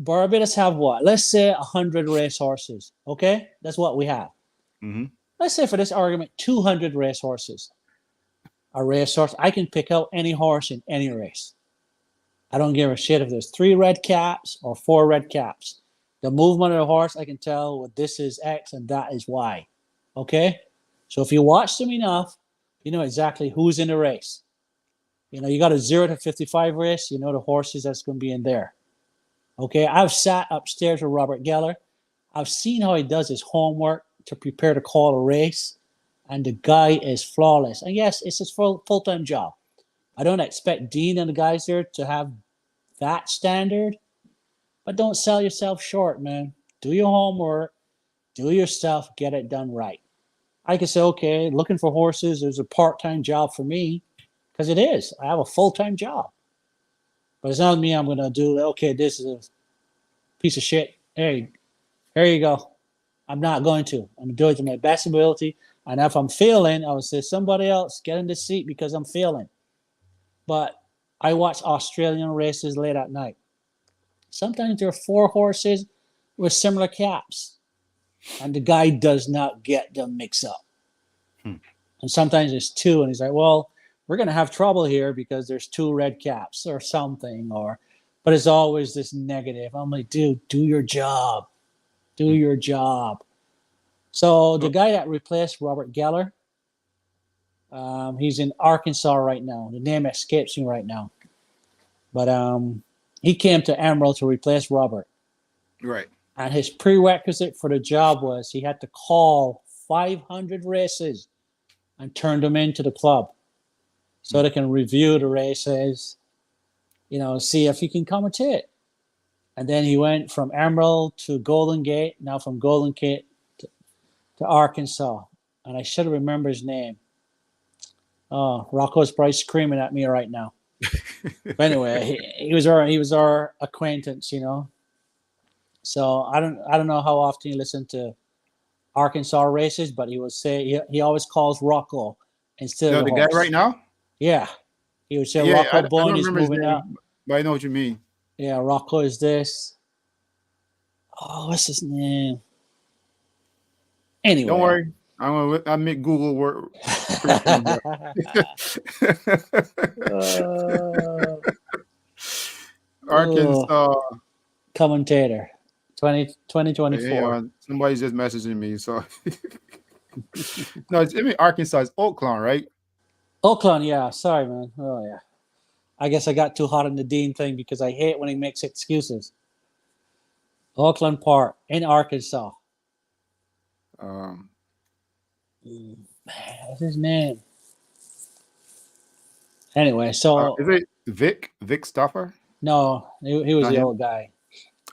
Barbados have what? Let's say 100 racehorses. Okay? That's what we have. Hmm. Let's say for this argument, 200 racehorses. A racehorse, I can pick out any horse in any race. I don't give a shit if there's 3 red caps or 4 red caps. The movement of the horse, I can tell what this is X and that is Y. Okay? So if you watch them enough, you know exactly who's in the race. You got a 0 to 55 race, you know the horses that's going to be in there. Okay? I've sat upstairs with Robert Geller. I've seen how he does his homework to prepare to call a race, and the guy is flawless. And yes, it's his full-time job. I don't expect Dean and the guys there to have that standard, but don't sell yourself short, man. Do your homework, do your stuff, get it done right. I can say, okay, looking for horses is a part-time job for me, because it is. I have a full-time job. But it's not me, I'm going to do, okay, this is a piece of shit. Hey, here you go. I'm not going to. I'm doing it to my best ability. And if I'm failing, I would say somebody else get in the seat because I'm failing. But I watch Australian races late at night. Sometimes there are 4 horses with similar caps, and the guy does not get them mixed up. Hmm. And sometimes it's 2, and he's like, well, we're going to have trouble here because there's 2 red caps or something. But it's always this negative. I'm like, dude, do your job. Do your job. So the guy that replaced Robert Geller, he's in Arkansas right now. The name escapes me right now. But he came to Emerald to replace Robert. Right. And his prerequisite for the job was he had to call 500 races and turn them into the club so they can review the races, see if he can commentate. And then he went from Emerald to Golden Gate, now from Golden Gate to Arkansas. And I should have remembered his name. Oh, Rocco's probably screaming at me right now. But anyway, he was our acquaintance, So I don't know how often you listen to Arkansas races, but he would say he always calls Rocco instead of No, the the guy right horse. now. Yeah, he would say Yeah, Rocco I Bone don't is remember his moving up. name, but I know what you mean. Yeah, Rocco is this. Oh, what's his name? Don't Anyway. worry, I'll make Google work pretty soon, bro. Oh, Arkansas. commentator 2024. Hang on, somebody's just messaging me. So no, it's I mean Arkansas is Oakland, right? Oakland, yeah. Sorry, man. Oh, yeah. I guess I got too hot on the Dean thing because I hate when he makes excuses. Oakland Park in Arkansas. Um, What's his name? Anyway, so is it Vic Stoffer? no, he was Not the him. old guy.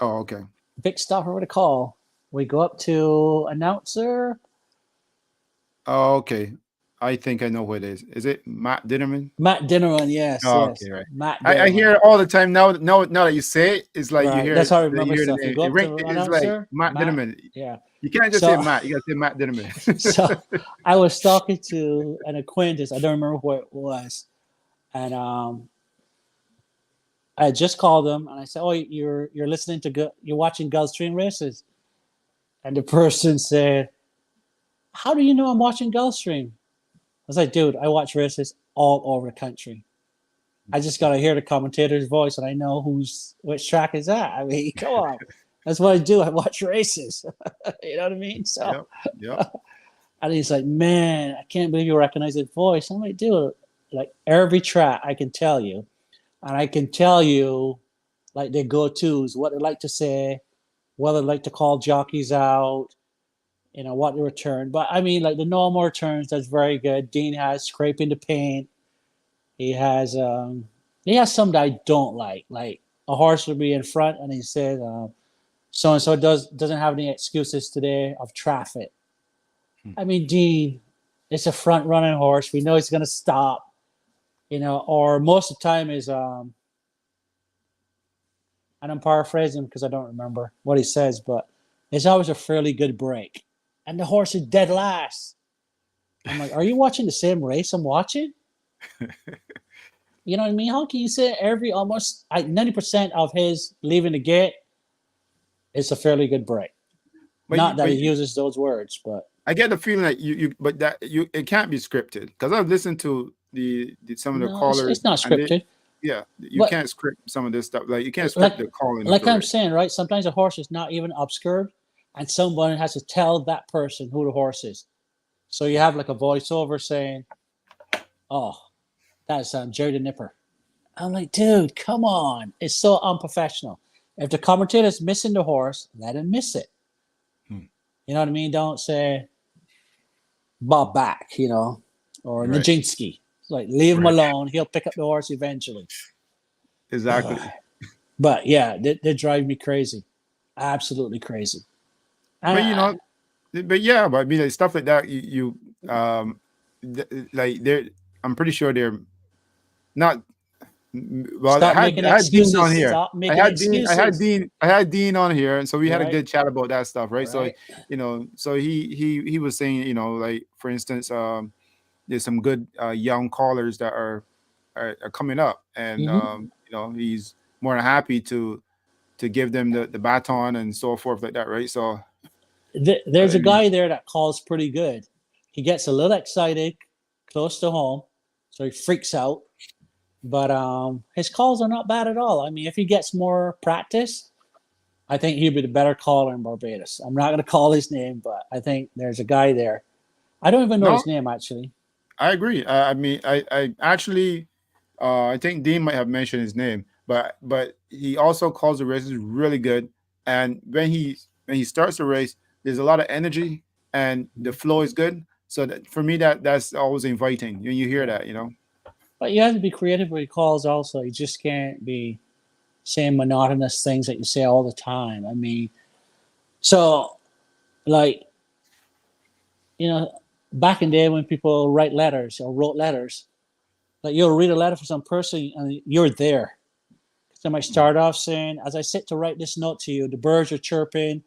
Oh, okay. big stopper with a call. We go up to announcer. Oh, okay. I think I know who it is. Is it Matt Dinnerman? Matt Dinnerman, yes, Oh, okay, yes. right. Matt I Dinnerman. hear it all the time now. Now that you say it, it's like you Right. hear That's it. how I You remember hear the stuff. You name. go It up ring. to It's like announcer, Matt Matt. Dinnerman. Yeah. You can't just say So Matt. You got to say Matt so Dinnerman. I was talking to an acquaintance. I don't remember who it was. And I just called them and I said, "Oh, you're listening to you're watching Gulfstream races." And the person said, "How do you know I'm watching Gulfstream?" I was like, "Dude, I watch races all over the country. I just gotta hear the commentator's voice and I know which track is that. I mean, come on, that's what I do. I watch races. You know what I mean?" So, Yep. Yep. and he's like, "Man, I can't believe you recognize his voice." I'm like, "Dude, like every track I can tell you, and I can tell you like their go-tos, what they like to say, what they like to call jockeys out, what the return. But I mean, like the normal returns, that's very good. Dean has scraping the paint. He has some that I don't like a horse would be in front, and he said, so and so doesn't have any excuses today of traffic. I mean, Dean, it's a front running horse. We know he's going to stop. Or most of the time is and I'm paraphrasing because I don't remember what he says, but it's always a fairly good break. And the horse is dead last. I'm like, are you watching the same race I'm watching? You know what I mean? How can you say every almost 90% of his leaving the gate is a fairly good break? But Not you, that but he you, uses those words, but I get the feeling that but that it can't be scripted because I've listened to some of the no, callers it's not and they, scripted. yeah, you But can't script some of this stuff. Like you can't like script the calling of like the I'm race. saying, right? Sometimes a horse is not even obscured, and someone has to tell that person who the horse is. So you have like a voiceover saying, "Oh, that's Jerry the Nipper." I'm like, dude, come on. It's so unprofessional. If the commentator's missing the horse, let him miss it. Hmm. You know what I mean? Don't say Bob back, or Right. Nijinsky. Like, leave him Right. alone. He'll pick up the horse eventually. Exactly. But yeah, they drive me crazy. Absolutely crazy. And But but yeah, but I mean, like, stuff like that. Like they're. I'm pretty sure they're not. Well, stop making I had Dean on excuses. here. Stop making excuses. I had Dean on here, and so we had a Right? good chat about that stuff, right? So Right? so he was saying, like for instance, there's some good young callers that are coming up, and Mm-hmm. he's more than happy to give them the baton and so forth like that, right? So There's I a mean, guy there that calls pretty good. He gets a little excited close to home, so he freaks out. But his calls are not bad at all. I mean, if he gets more practice, I think he'd be the better caller in Barbados. I'm not going to call his name, but I think there's a guy there. I don't even know no, his name actually. I agree. I mean, I actually, I think Dean might have mentioned his name, but he also calls the races really good. And when he starts the race, there's a lot of energy and the flow is good. So that, for me, that's always inviting when you hear Yeah. that. But you have to be creative with your calls also. You just can't be saying monotonous things that you say all the time. I mean, so like, you know, back in the day when people write letters or wrote letters, like you'll read a letter for some person and you're there. They might start off saying, as I sit to write this note to you, the birds are chirping,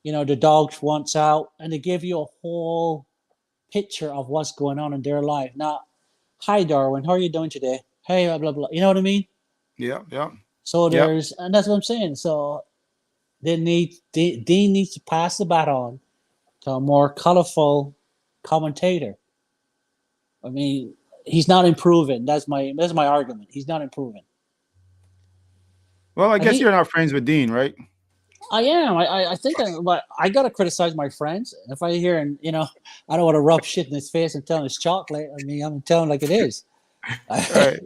the dog wants out, and they give you a whole picture of what's going on in their life. Not, hi, Darwin, how are you doing today? Hey, blah, blah, blah. You know what I mean? Yeah, yeah, So yeah. and that's what I'm saying. So Dean needs to pass the baton to a more colorful commentator. I mean, he's not improving. That's my argument. He's not improving. Well, I And guess you're not friends with Dean, right? I am. I think, but I gotta criticize my friends. If I hear and I don't want to rub shit in his face and tell him it's chocolate. I mean, I'm telling like it is. Right.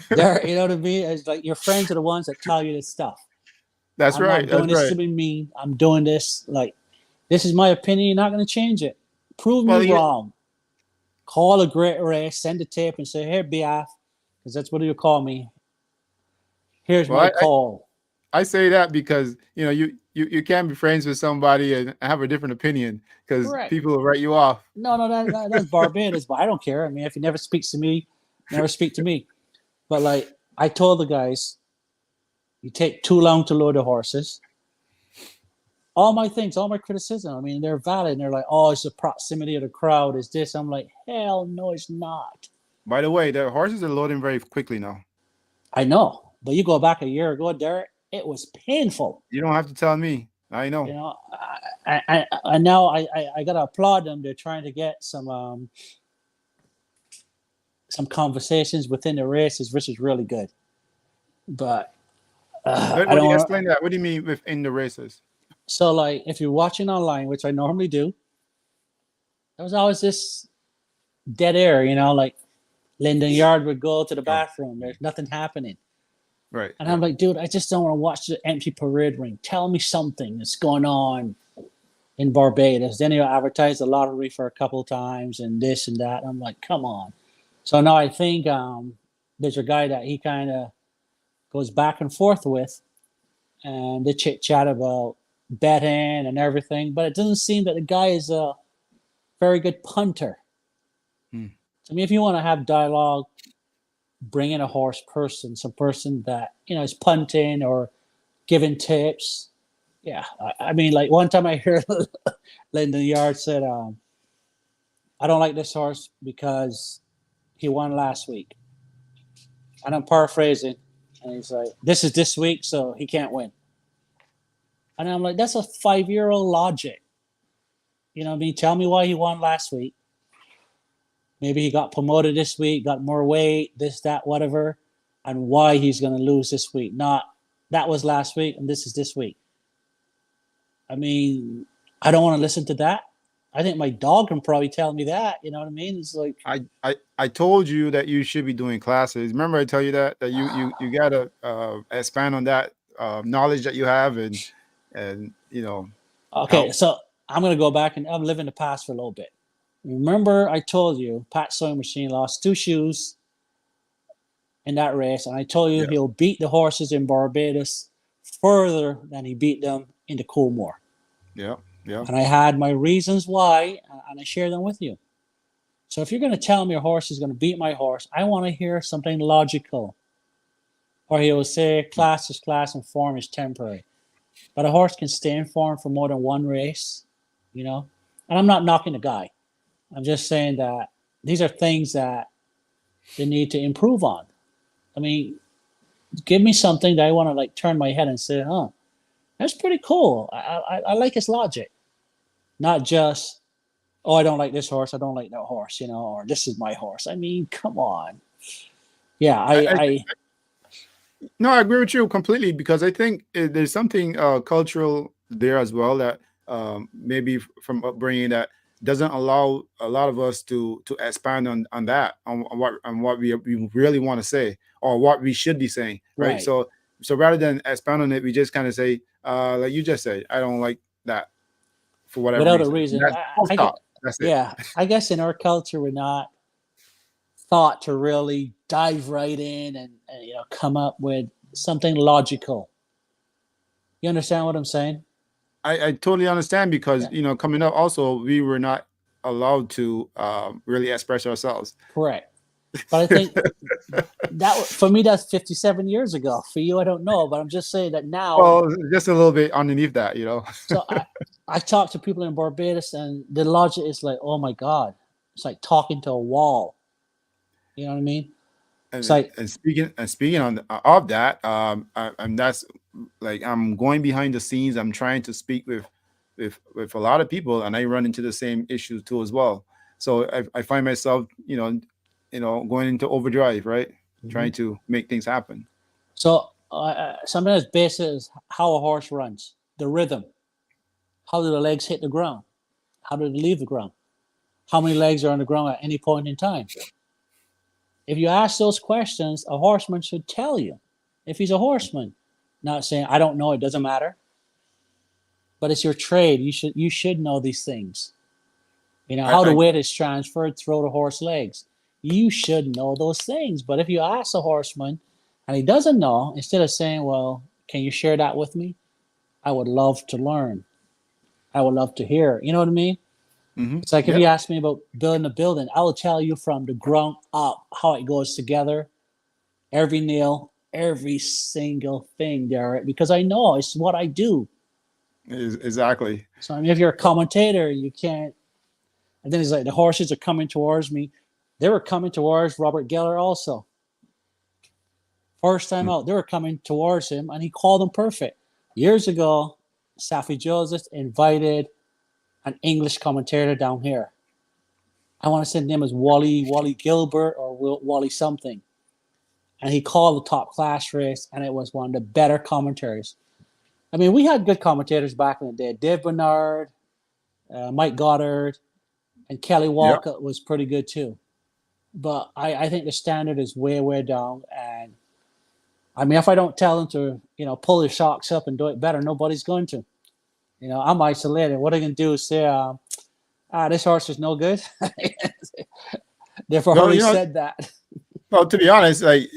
There, you know what I mean? It's like your friends are the ones that tell you this stuff. That's I'm right. not That's doing this right. to be mean. I'm doing this like this is my opinion. You're not going to change it. Prove me Well, yeah. wrong. Call a great race. Send a tape and say, "Hey, BF," because that's what you call me. Here's Well, my call. I say that because you can't be friends with somebody and have a different opinion because Correct. people will write you off. No, that's Barbados, but I don't care. I mean, if he never speaks to me, never speak to me. But like I told the guys, you take too long to load the horses. All my things, all my criticism, I mean, they're valid. And they're like, oh, it's the proximity of the crowd, is this. I'm like, hell no, it's not. By the way, the horses are loading very quickly now. I know. But you go back a year ago, Derek, it was painful. You don't have to tell me. I know. You know, I now I gotta applaud them. They're trying to get some conversations within the races, which is really good. But What I do you don't. explain that? What do you mean within the races? So, like, if you're watching online, which I normally do, there was always this dead air. You know, like Lyndon Yard would go to the bathroom. There's nothing happening. Right. And I'm like, dude, I just don't want to watch the empty parade ring. Tell me something that's going on in Barbados. Then he'll advertise the lottery for a couple of times and this and that. I'm like, come on. So now I think there's a guy that he kind of goes back and forth with, and they chit chat about betting and everything. But it doesn't seem that the guy is a very good punter. I mean, if you want to have dialogue, bring in a horse person, some person that is punting or giving tips. Yeah, I mean, like one time I heard Lyndon Yard said, "I don't like this horse because he won last week," and I'm paraphrasing, and he's like, "This is this week, so he can't win." And I'm like, "That's a 5-year-old logic." You know what I mean? Tell me why he won last week. Maybe he got promoted this week, got more weight, this, that, whatever, and why he's going to lose this week. Not that was last week and this is this week. I mean, I don't want to listen to that. I think my dog can probably tell me that. You know what I mean? It's like I told you that you should be doing classes. Remember I tell you that you gotta expand on that knowledge that you have and okay. help. So I'm going to go back and I'm living the past for a little bit. Remember, I told you Pat Sewing Machine lost 2 shoes in that race, and I told you Yeah. he'll beat the horses in Barbados further than he beat them in the Coolmore. Yeah. And I had my reasons why, and I share them with you. So if you're going to tell me a horse is going to beat my horse, I want to hear something logical. Or he will say class is class and form is temporary. But a horse can stay in form for more than one race, And I'm not knocking the guy. I'm just saying that these are things that they need to improve on. I mean, give me something that I want to like turn my head and say, huh, that's pretty cool. I like his logic. Not just, oh, I don't like this horse. I don't like that horse, or this is my horse. I mean, come on. Yeah, No, I agree with you completely because I think there's something cultural there as well that maybe from upbringing that doesn't allow a lot of us to expand on that on what we really want to say or what we should be saying, right? right. So rather than expound on it, we just kind of say, like you just said, I don't like that for whatever Without a reason. reason. That's full stop. That's it. Yeah, I guess in our culture, we're not thought to really dive right in and come up with something logical. You understand what I'm saying? I totally understand because Yeah. coming up also we were not allowed to really express ourselves. Correct. But I think that for me that's 57 years ago. For you, I don't know, but I'm just saying that now. Well, just a little bit underneath that. So I talk to people in Barbados, and the logic is like, oh my god, it's like talking to a wall. You know what I mean? It's like and speaking of that, and that's like I'm going behind the scenes. I'm trying to speak with a lot of people, and I run into the same issues too as well. So I find myself, going into overdrive, right? Trying to make things happen. So something as basic as how a horse runs, the rhythm. How do the legs hit the ground? How do they leave the ground? How many legs are on the ground at any point in time? If you ask those questions, a horseman should tell you. If he's a horseman, not saying I don't know, it doesn't matter. But it's your trade. You should know these things. How the weight is transferred through the horse legs. You should know those things. But if you ask a horseman and he doesn't know, instead of saying, well, Can you share that with me? I would love to learn. I would love to hear. You know what I mean? It's like if Yeah. you ask me about building a building, I will tell you from the ground up how it goes together, every nail, every single thing there, because I know it's what I do. Exactly. So I mean, if you're a commentator, you can't. And then it's like the horses are coming towards me. They were coming towards Robert Geller also. First time Mm. out, they were coming towards him, and he called them perfect. Years ago, Safi Joseph invited an English commentator down here. I want to say his name was Wally Gilbert or Wally something. And he called the top class race, and it was one of the better commentaries. I mean, we had good commentators back in the day. Dave Bernard, Mike Goddard, and Kelly Yeah. Walcott was pretty good too. But I think the standard is way, way down. And I mean, if I don't tell them to, pull their socks up and do it better, nobody's going to. I'm isolated. What I can do is say, this horse is no good. They've Well, already said that. well, to be honest, like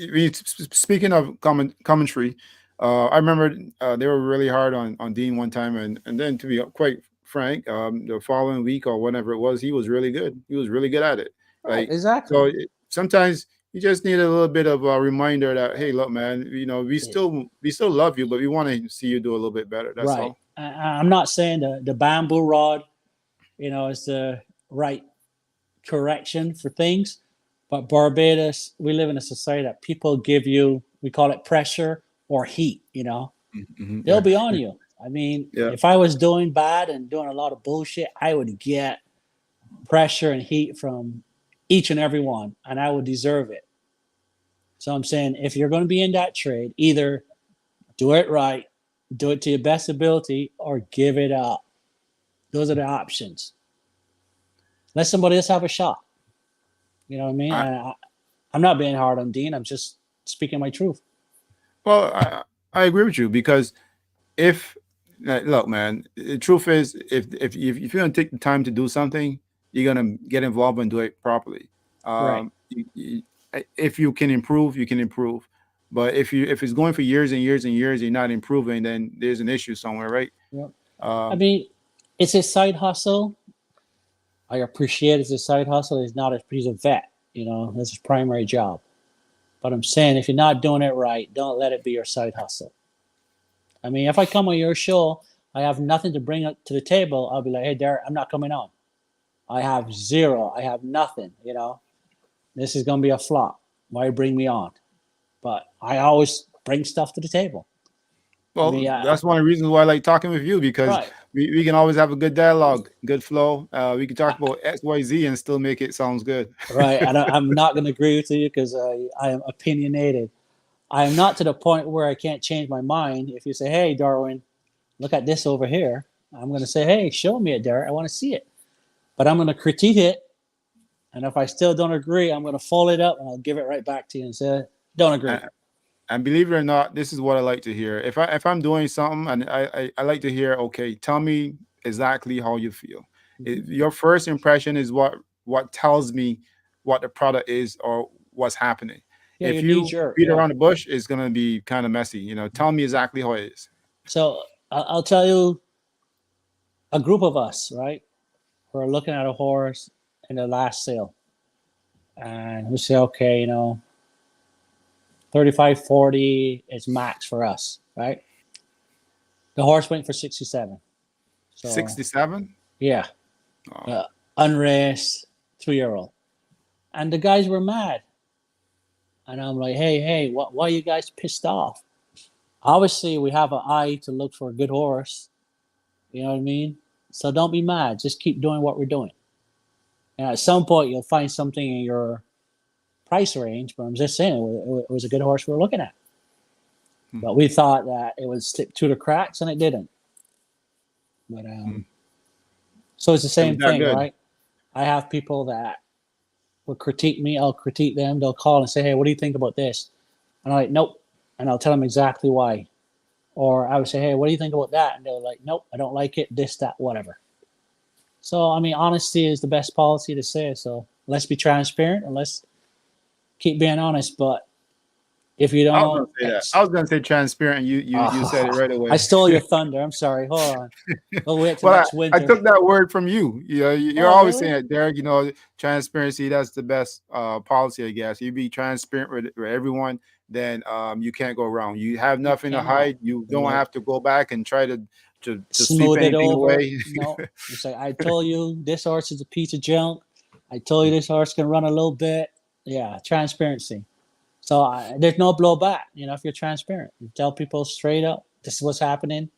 speaking of commentary, I remember they were really hard on Dean one time, and then to be quite frank, the following week or whenever it was, he was really good. He was really good at it. Right, Like exactly. so, sometimes you just need a little bit of a reminder that hey, look, man, we Yeah. still love you, but we want to see you do a little bit better. That's Right. all. I'm not saying the bamboo rod, is the right correction for things. But Barbados, we live in a society that people give you, we call it pressure or heat, Mm-hmm. they'll Yeah, be on you. I mean, yeah. if I was doing bad and doing a lot of bullshit, I would get pressure and heat from each and every one, and I would deserve it. So I'm saying if you're going to be in that trade, either do it right, do it to your best ability, or give it up. Those are the options. Let somebody else have a shot. You know what I mean? I, I'm not being hard on Dean. I'm just speaking my truth. well, I agree with you because if look, man, the truth is, if you're gonna take the time to do something, you're gonna get involved and do it properly. Right. If you can improve, you can improve. But if it's going for years and years and years, you're not improving, then there's an issue somewhere, right? Yeah. I Um, mean, it's a side hustle. I appreciate it's a side hustle. He's not a he's a vet. That's his primary job. But I'm saying if you're not doing it right, don't let it be your side hustle. I mean, if I come on your show, I have nothing to bring up to the table. I'll be like, hey, Derek, I'm not coming on. I have zero. I have nothing. This is going to be a flop. Why bring me on? But I always bring stuff to the table. I well, mean, that's one of the reasons why I like talking with you because right, we can always have a good dialogue, good flow. We can talk about X, Y, Z and still make it sounds good. right. And I'm not going to agree with you because I am opinionated. I am not to the point where I can't change my mind. If you say, hey, Darwin, look at this over here, I'm going to say, hey, show me it, Derek. I want to see it. But I'm going to critique it. And if I still don't agree, I'm going to fold it up and I'll give it right back to you and say, don't agree. And believe it or not, this is what I like to hear. If I'm doing something and I like to hear, okay, tell me exactly how you feel. Your first impression is what tells me what the product is or what's happening. Yeah, If your knee you jerk. beat Yeah. around the bush, it's gonna be kind of messy. Tell me exactly how it is. So I'll tell you a group of us, right? We're looking at a horse in the last sale. And we say, okay, 35, 40 is max for us, right? The horse went for 67. So 67. yeah, Oh, unraced 2-year-old. And the guys were mad. And I'm like, hey, why are you guys pissed off? Obviously, we have an eye to look for a good horse. You know what I mean? So don't be mad. Just keep doing what we're doing. And at some point, you'll find something in your price range. But I'm just saying, it was a good horse we were looking at. But we thought that it would slip through the cracks, and it didn't. But so it's the it was same that thing, good. right? I have people that will critique me. I'll critique them. They'll call and say, hey, what do you think about this? And I'm like, nope. And I'll tell them exactly why. Or I would say, hey, what do you think about that? And they're like, nope, I don't like it, this, that, whatever. So, I mean, honesty is the best policy to say. So let's be transparent and let's keep being honest. But If you I was gonna don't, say that. I was gonna say transparent. You said it right I away. stole your thunder. I'm sorry. Hold on. We'll wait till Well, next I winter. took that word from you. You know, you're Oh, always saying really? it, Derek. You know, transparency. That's the best policy, I guess. You be transparent with everyone, then you can't go wrong. You have You nothing to cannot. hide. You don't Nope. have to go back and try to sweep Smooth it anything over. away. No. It's like, I told you this horse is a piece of junk. I told you this horse can run a little bit. Yeah, transparency. So there's no blowback. You know, if you're transparent, you tell people straight up, this is what's happening.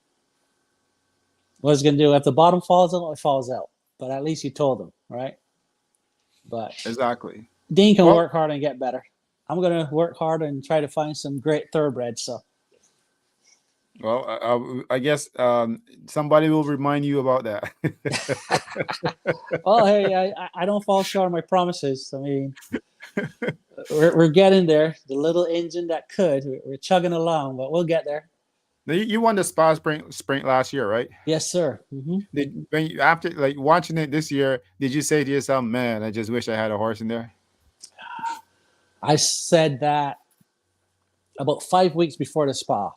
What it's going to do. If the bottom falls out, it falls out. But at least you told them, right? But Exactly. Dean can Well, work hard and get better. I'm going to work hard and try to find some great thoroughbreds. So, I guess somebody will remind you about that. oh, hey, I don't fall short of my promises. I mean, we're getting there. The little engine that could, we're chugging along, but we'll get there. Now, you won the spa sprint last year, right? Yes, sir. Did when you, after like watching it this year, did you say to yourself, "Man, I just wish I had a horse in there"? I said that about 5 weeks before the spa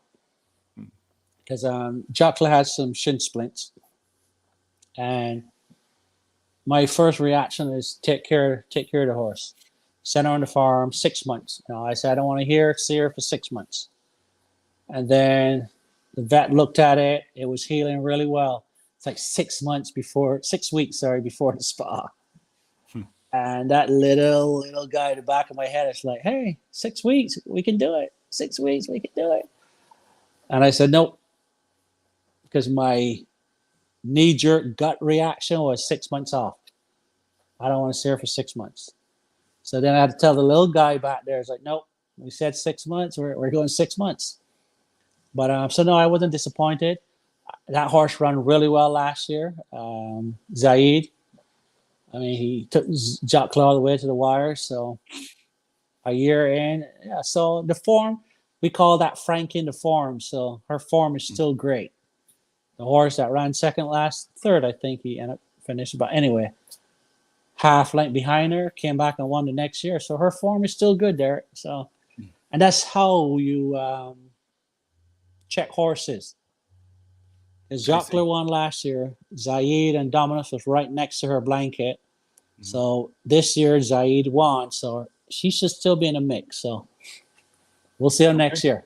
because Jockler had some shin splints, and my first reaction is take care of the horse. Sent her on the farm 6 months. You know, I said I don't want to see her for 6 months, and then the vet looked at it. It was healing really well. It's like 6 weeks, before the spa. And that little guy at the back of my head is like, hey, 6 weeks, we can do it. 6 weeks, we can do it. And I said, nope, because my knee-jerk gut reaction was 6 months off. I don't want to see her for 6 months. So then I had to tell the little guy back there, it's like, nope, we said 6 months, we're going 6 months. But so no, I wasn't disappointed. That horse ran really well last year. Zaid, I mean, he took Jockler all the way to the wire. So a year in, yeah. So the form, we call that Franking the form. So her form is still great. The horse that ran third, I think he ended up finished. But anyway, half length behind her, came back and won the next year. So her form is still good there. So, and that's how you check horses. Because Jockler won last year, Zaid and Dominus was right next to her blanket. So this year Zaid won, so she should still be in the mix. So we'll see her next year.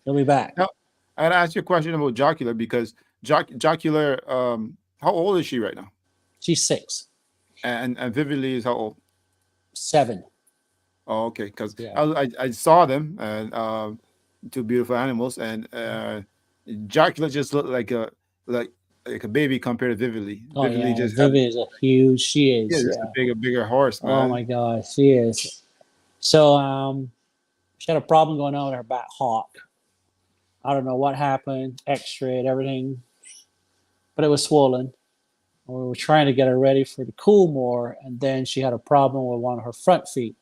He'll be back. Now, I gotta ask you a question about Jocular because Jocular, how old is she right now? She's 6. And Vividly is how old? 7. Oh, okay. Because Yeah. I saw them and two beautiful animals, and Jocular just looked like a baby compared to Vividly. Oh Vividly yeah, just had Vivi is a huge. She yeah, is. just a Yeah. bigger horse, Oh man. my God, she is. So she had a problem going on with her back hock. I don't know what happened. X-rayed everything, but it was swollen. We were trying to get her ready for the cool more, and then she had a problem with one of her front feet.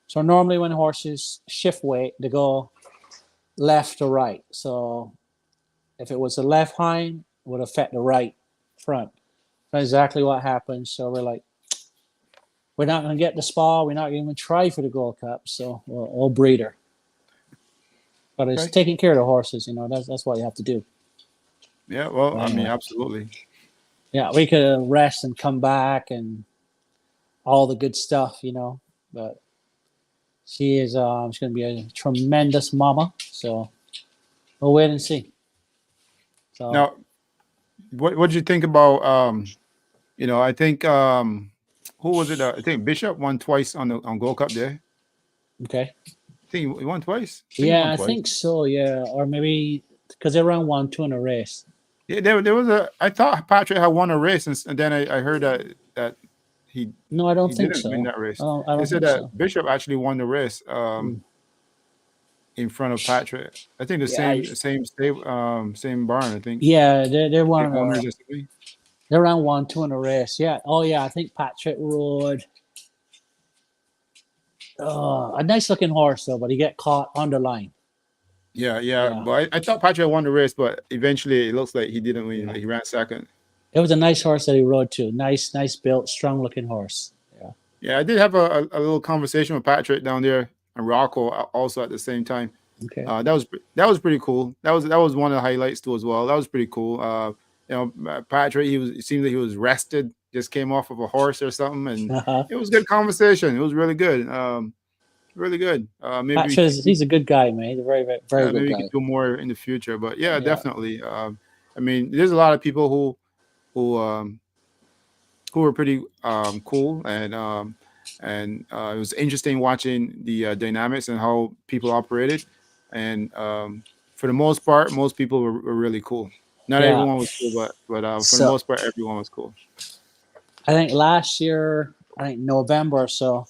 So normally when horses shift weight, they go left to right. So if it was the left hind, it would affect the right front. That's exactly what happened. So we're like, we're not going to get the spa. We're not even try for the Gold Cup. So we'll breed her. But it's taking care of the horses. You know, that's what you have to do. Yeah, well, But I mean, anyway, absolutely. yeah, we could rest and come back and all the good stuff. You know, but she is she's going to be a tremendous mama. So we'll wait and see. So Now, what did you think about I think who was it? I think Bishop won twice on Gold Cup there. okay. I think he won twice. I think he Yeah, won I twice. think so. Yeah, or maybe because they ran 1-2 in a race. Yeah, there was a. I thought Patrick had won a race, and then I heard that he No, I don't he think didn't win so. that race. I They don't said think that so. Bishop actually won the race Mm. in front of Patrick. I think the Yeah, same barn. I think yeah, they're same one. owners or something. They ran 1-2 in a race. Yeah. Oh yeah, I think Patrick rode. A nice looking horse though, but he get caught on the line. Yeah, Yeah. but I thought Patrick won the race, but eventually it looks like he didn't win. Yeah. Like he ran second. It was a nice horse that he rode too. Nice built, strong looking horse. Yeah. Yeah, I did have a little conversation with Patrick down there and Rocco also at the same time. Okay. That was pretty cool. That was one of the highlights too as well. That was pretty cool. Patrick, it seemed like he was rested, just came off of a horse or something, and Uh-huh. it was good conversation. It was really good. Really good. He's a good guy, man. He's a very, very, very good Maybe we guy. could do more in the future. But yeah, Yeah. definitely. I mean, there's a lot of people who who were pretty cool, and it was interesting watching the dynamics and how people operated. And for the most part, most people were really cool. Not Yeah. everyone was cool, but for the So most part, everyone was cool. I think last year, I think November or so,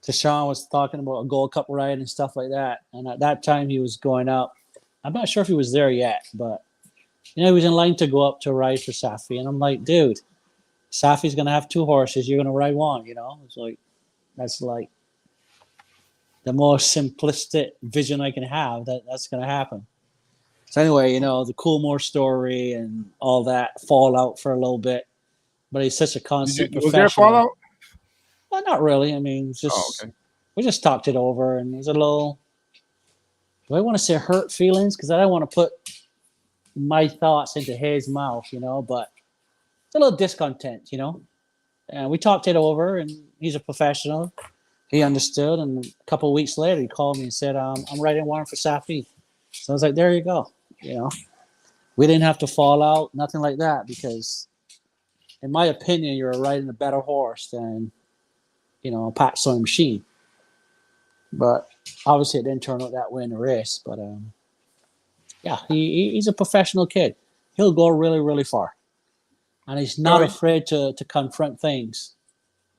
Deshaun was talking about a Gold Cup ride and stuff like that. And at that time, he was going up. I'm not sure if he was there yet, but he was in line to go up to ride for Safi. And I'm like, dude, Safi's gonna have two horses. You're gonna ride one. It's like that's like the most simplistic vision I can have. That's gonna happen. So anyway, the Coolmore story and all that fallout for a little bit. But he's such a constant Was there professional. fallout? Well, not really. I mean, Oh, just okay. we just talked it over, and there's a little. Do I want to say hurt feelings? Because I don't want to put my thoughts into his mouth, But it's a little discontent. And we talked it over, and he's a professional. He understood, and a couple of weeks later, he called me and said, "I'm writing one for Safi." So I was like, "There you go." We didn't have to fall out, nothing like that, because, in my opinion, you're riding a better horse than a Pat sewing machine. But obviously, it didn't turn out that way in the race. But yeah, he's a professional kid. He'll go really, really far, and he's not So afraid to confront things.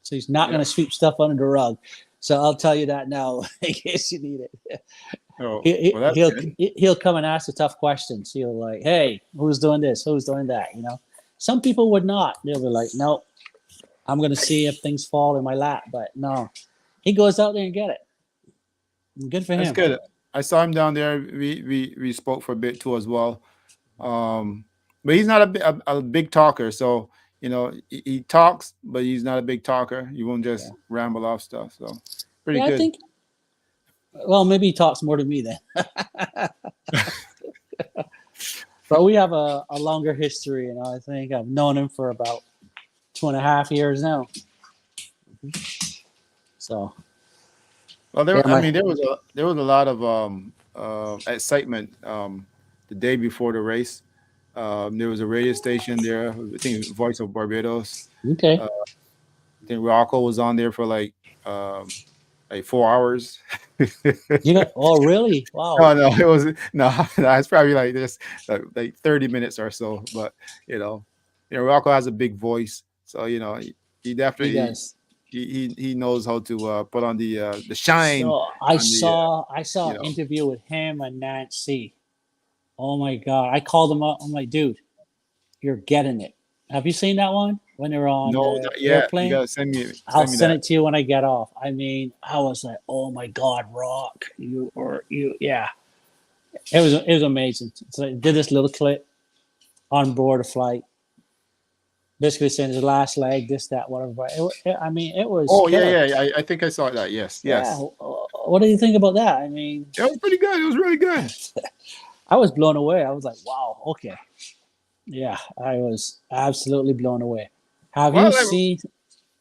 So he's not yeah. going to sweep stuff under the rug. So I'll tell you that now in case you need it. Oh, He, well, that's he'll good. he'll come and ask the tough questions. He'll like, hey, who's doing this? Who's doing that? Some people would not. They'll be like, no, I'm going to see if things fall in my lap. But no, he goes out there and get it. Good for That's him. good. I saw him down there. We spoke for a bit too as well. Um, but he's not a big talker. So he talks, but he's not a big talker. He won't just Yeah. ramble off stuff. So pretty Yeah, I good. think. Well, maybe he talks more to me then. But we have a longer history, I think I've known him for about 2.5 years now. So Well, yeah, I mean, there was a lot of excitement the day before the race. There was a radio station there. I think Voice of Barbados. okay. Uh, I think Rocco was on there for like 4 hours. Oh really? Wow. No, it was no, it's probably like this, like 30 minutes or so. But Rocco has a big voice, so he He definitely does. he knows how to put on the shine So I on the saw I saw you an know. interview with him and Nancy. Oh my god! I called him up. I'm like, dude, you're getting it. Have you seen that one when they were on No, the not yet. You airplane? gotta send me I'll send me send that. it to you when I get off. I mean, I was like, oh my god, Rock, yeah. It was amazing. So I did this little clip on board a flight, basically saying his last leg, this, that, whatever. I mean, it was Oh killer. yeah, yeah. I think I saw that. Yes, Yeah. yes. What do you think about that? I mean, It was pretty good. It was really good. I was blown away. I was like, wow, okay. Yeah, I was absolutely blown away. Have you Well, seen? Go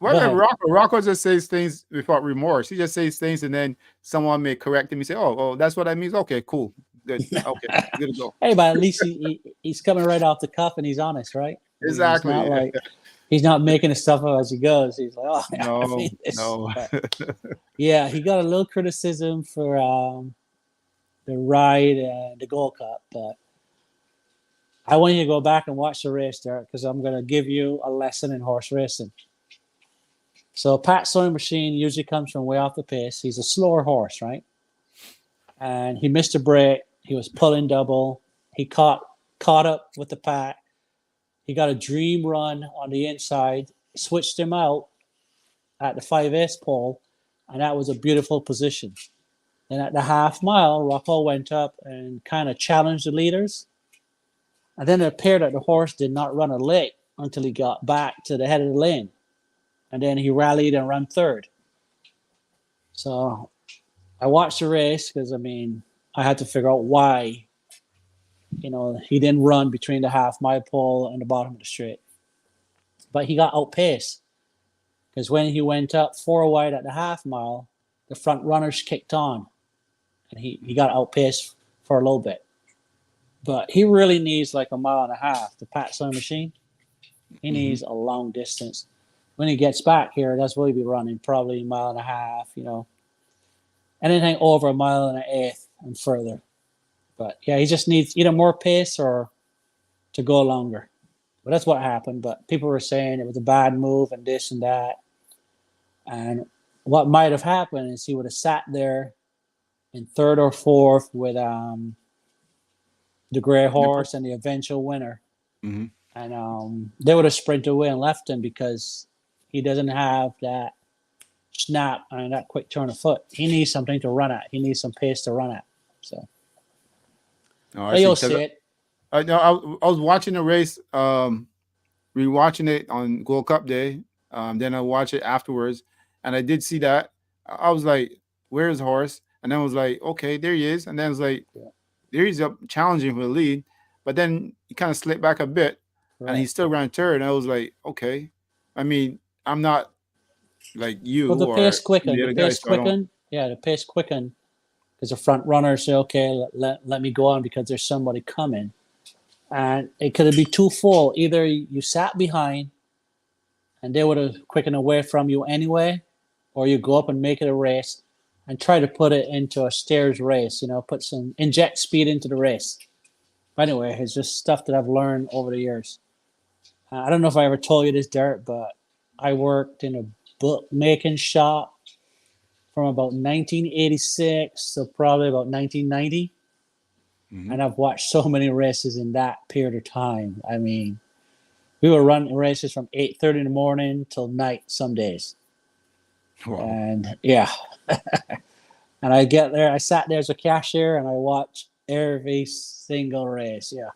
well, ahead. Rocco just says things without remorse. He just says things, and then someone may correct him. He say, "Oh, that's what I mean." Okay, cool, good, okay, good to go. Hey, but at least he's coming right off the cuff and he's honest, right? I mean, it's not Exactly. like he's not making his stuff up as he goes. He's like, oh, yeah, I No, mean this. no. But yeah, he got a little criticism for the ride and the Gold Cup, but I want you to go back and watch the race, Derek, because I'm going to give you a lesson in horse racing. So Pat Sewing Machine usually comes from way off the pace. He's a slower horse, right? And he missed a break. He was pulling double. He caught up with the pack. He got a dream run on the inside, switched him out at the 5S pole, and that was a beautiful position. Then at the half mile, Rocco went up and kind of challenged the leaders. And then it appeared that the horse did not run a lick until he got back to the head of the lane. And then he rallied and ran third. So I watched the race because, I mean, I had to figure out why, he didn't run between the half mile pole and the bottom of the straight. But he got outpaced because when he went up 4 wide at the half mile, the front runners kicked on and he got outpaced for a little bit. But he really needs like a mile and a half to pass on the machine. He needs a long distance. When he gets back here, that's what he'll be running, probably a mile and a half, anything over a mile and an eighth and further. But yeah, he just needs either more pace or to go longer. But that's what happened. But people were saying it was a bad move and this and that. And what might have happened is he would have sat there in third or fourth with the gray horse and the eventual winner. Mm-hmm. And they would have sprinted away and left him because he doesn't have that snap and that quick turn of foot. He needs something to run at. He needs some pace to run at. So you'll see it. I was watching the race, rewatching it on Gold Cup Day. Then I watched it afterwards, and I did see that. I was like, "Where's the horse?" And then I was like, "Okay, there he is." And then I was like, "There he's up challenging for the lead," but then he kind of slipped back a bit, and he still ran third. And I was like, "Okay." I mean, I'm not like you. Well, the pace quickened. The pace quickened. Yeah, the pace quickened because the front runner say, "Okay, let me go on because there's somebody coming." And it could be too full. Either you sat behind and they would have quickened away from you anyway, or you go up and make it a race and try to put it into a stairs race, inject speed into the race. But anyway, it's just stuff that I've learned over the years. I don't know if I ever told you this, Derek, but I worked in a bookmaking shop from about 1986 to probably about 1990. And I've watched so many races in that period of time. I mean, we were running races from 8:30 in the morning till night some days. Wow. And yeah. And I get there, I sat there as a cashier and I watched every single race. Yeah.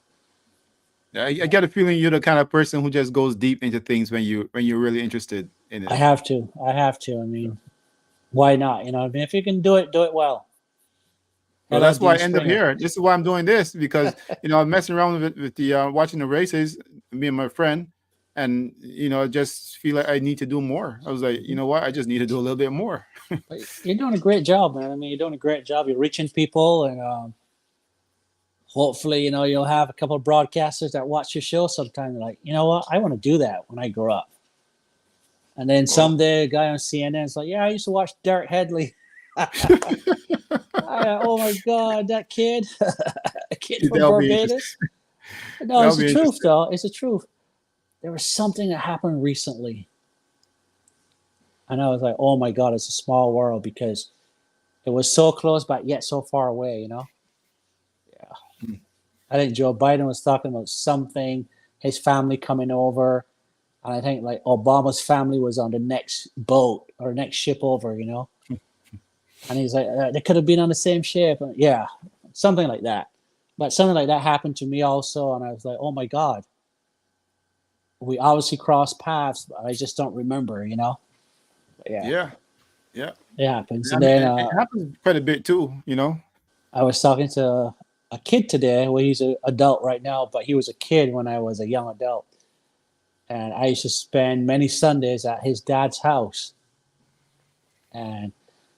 I get a feeling you're the kind of person who just goes deep into things when you're really interested in it. I have to. I mean, why not? I mean, if you can do it well. Well, that's why I end up here. This is why I'm doing this because I'm messing around with the watching the races, me and my friend, and I just feel like I need to do more. I was like, you know what? I just need to do a little bit more. You're doing a great job, man. I mean, you're doing a great job. You're reaching people, and hopefully, you'll have a couple of broadcasters that watch your show sometime. Like, you know what? I want to do that when I grow up. And then someday, a guy on CNN is like, "Yeah, I used to watch Derek Headley." Oh my God, that kid, a kid from Barbados. No, it's the truth, though. It's the truth. There was something that happened recently, and I was like, "Oh my God, it's a small world," because it was so close, but yet so far away. Yeah. I think Joe Biden was talking about something, his family coming over, and I think like Obama's family was on the next boat or next ship over. And he's like, they could have been on the same ship. Yeah, something like that. But something like that happened to me also. And I was like, oh, my God. We obviously crossed paths, but I just don't remember, Yeah. Yeah. It happens. I mean, and then it happens quite a bit too, I was talking to a kid today. Well, he's an adult right now, but he was a kid when I was a young adult. And I used to spend many Sundays at his dad's house. And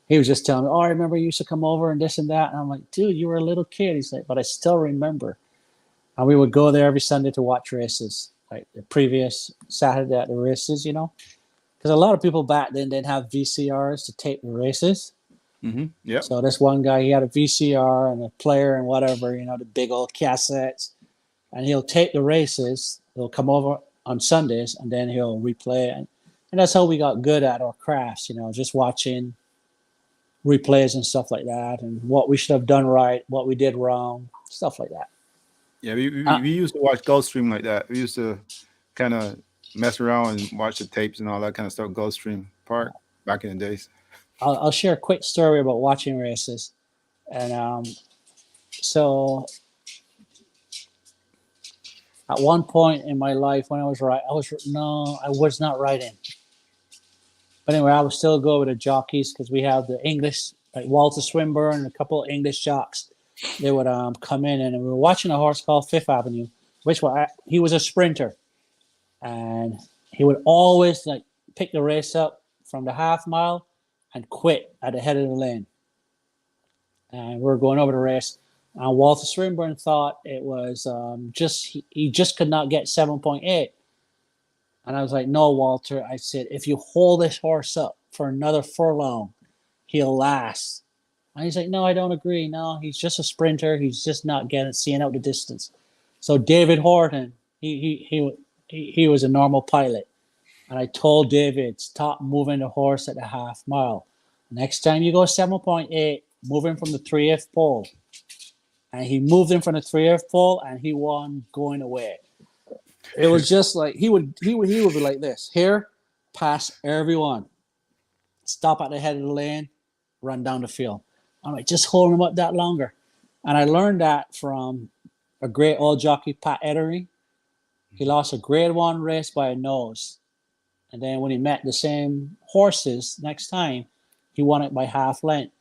he was just telling me, "Oh, I remember you used to come over and this and that." And I'm like, "Dude, you were a little kid." He's like, "But I still remember." And we would go there every Sunday to watch races, like the previous Saturday at the races, Because a lot of people back then didn't have VCRs to tape the races. Yeah. So this one guy, he had a VCR and a player and whatever, the big old cassettes. And he'll tape the races. He'll come over on Sundays and then he'll replay it. And that's how we got good at our crafts, just watching replays and stuff like that, and what we should have done right, what we did wrong, stuff like that. Yeah, we used to watch Gulfstream like that. We used to kind of mess around and watch the tapes and all that kind of stuff. Gulfstream Park back in the days. I'll share a quick story about watching races, and so at one point in my life when I was not riding. But anyway, I would still go with the jockeys because we have the English like Walter Swinburne and a couple of English jocks. They would come in, and we were watching a horse called Fifth Avenue, which he was a sprinter, and he would always like pick the race up from the half mile and quit at the head of the lane. And we were going over the race. And Walter Swinburne thought it was he just could not get 7.8. And I was like, no, Walter. I said, if you hold this horse up for another furlong, he'll last. And he's like, no, I don't agree. No, he's just a sprinter. He's just not seeing out the distance. So David Horton, he was a normal pilot. And I told David, stop moving the horse at the half mile. Next time you go 7.8, move him from the 3F pole. And he moved him from the 3F pole, and he won going away. It was just like he would be like this. Here, pass everyone. Stop at the head of the lane, run down the field. I'm like, just hold him up that longer. And I learned that from a great old jockey, Pat Ettery. He lost a grade 1 race by a nose. And then when he met the same horses next time, he won it by half length.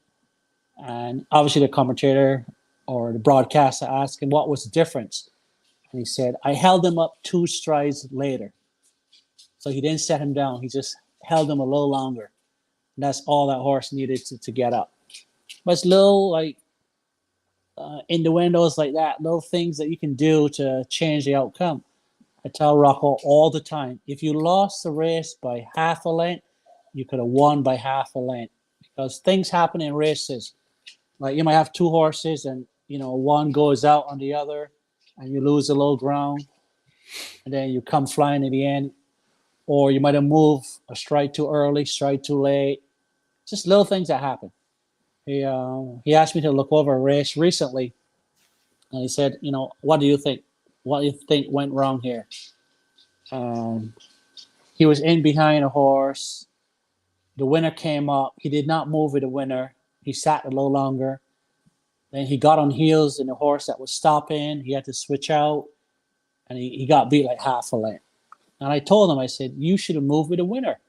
And obviously the commentator or the broadcaster asked him what was the difference. And he said, I held him up 2 strides later. So he didn't set him down. He just held him a little longer. And that's all that horse needed to get up. But it's little like innuendos like that, little things that you can do to change the outcome. I tell Rocco all the time, if you lost the race by half a length, you could have won by half a length. Because things happen in races. Like you might have 2 horses and, one goes out on the other and you lose a little ground. And then you come flying at the end. Or you might have moved a stride too early, stride too late. Just little things that happen. He asked me to look over a race recently. And he said, what do you think? What do you think went wrong here? He was in behind a horse. The winner came up. He did not move with the winner. He sat a little longer. Then he got on heels in the horse that was stopping. He had to switch out. And he got beat like half a length. And I told him, I said, you should have moved with the winner.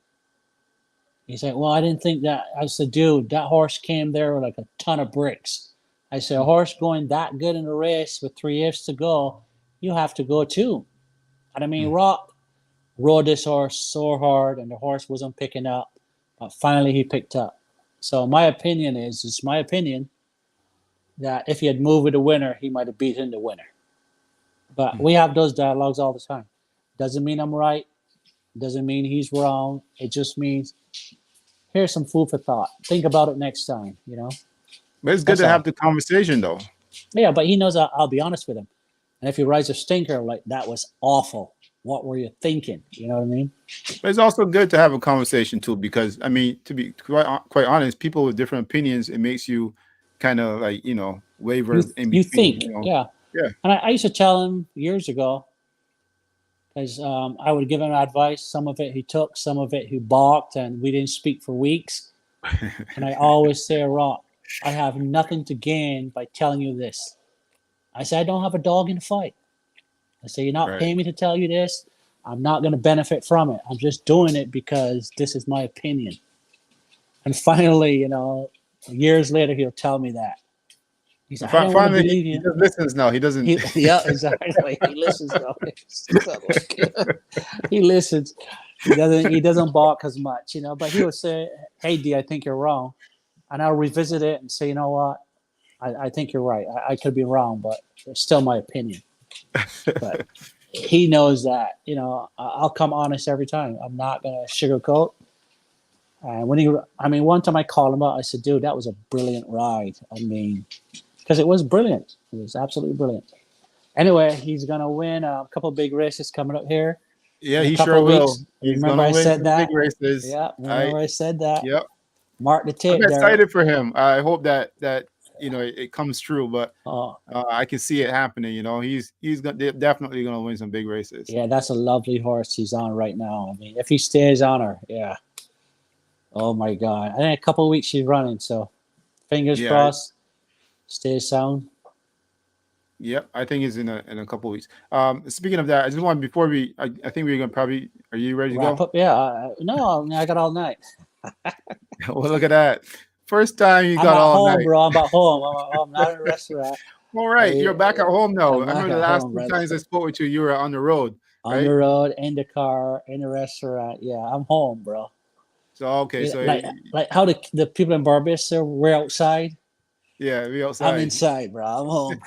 He said, well, I didn't think that. I said, dude, that horse came there with like a ton of bricks. I said, a horse going that good in the race with 3 ifs to go, you have to go too. And I mean, Rock rode this horse so hard and the horse wasn't picking up. But finally he picked up. So my opinion is, it's my opinion, that if he had moved with the winner, he might have beaten the winner. But we have those dialogues all the time. Doesn't mean I'm right. Doesn't mean he's wrong. It just means here's some food for thought. Think about it next time, But it's good to have the conversation, though. Yeah, but he knows I'll be honest with him. And if he writes a stinker, like, that was awful. What were you thinking? You know what I mean? But it's also good to have a conversation, too, because, I mean, to be quite honest, people with different opinions, it makes you kind of like, waver in between. You think, yeah. Yeah. And I used to tell him years ago, because I would give him advice. Some of it he took, some of it he balked, and we didn't speak for weeks. And I always say, Rock, I have nothing to gain by telling you this. I say, I don't have a dog in the fight. I say, you're not paying me to tell you this. I'm not going to benefit from it. I'm just doing it because this is my opinion. And finally, years later, he'll tell me that. He's like, finally, he just listens now. He doesn't. Yeah, exactly. He listens now. He listens. He doesn't balk as much, But he would say, "Hey, D, I think you're wrong," and I'll revisit it and say, "You know what? I think you're right. I could be wrong, but it's still my opinion." But he knows that, I'll come honest every time. I'm not gonna sugarcoat. And one time I called him out. I said, "Dude, that was a brilliant ride." I mean, because it was brilliant. It was absolutely brilliant. Anyway, he's gonna win a couple of big races coming up here. Yeah, he sure will. He's remember I said that? Big races. Yeah, remember I said that. Yep. Mark the tape. I'm excited for him. I hope that it comes true, but I can see it happening. He's definitely going to win some big races. Yeah, that's a lovely horse he's on right now. I mean, if he stays on her, yeah. Oh my God! I think a couple of weeks she's running, so fingers crossed. Stay sound. Yep, I think it's in a couple of weeks. Speaking of that, I just want before I think we're gonna probably. Are you ready to wrap go? Up? Yeah. No, I got all night. Well, look at that. First time you I'm got at all home, night. bro. I'm at home. I'm not in a restaurant. All right, you're back at home now. I'm I back remember the at last home, two brother. times I spoke with you, you were on the road, On the right? road, in the car, in the restaurant. Yeah, I'm home, bro. So okay, so Like how the people in Barbados are, we're outside. yeah, we I'm outside. inside, bro. I'm home.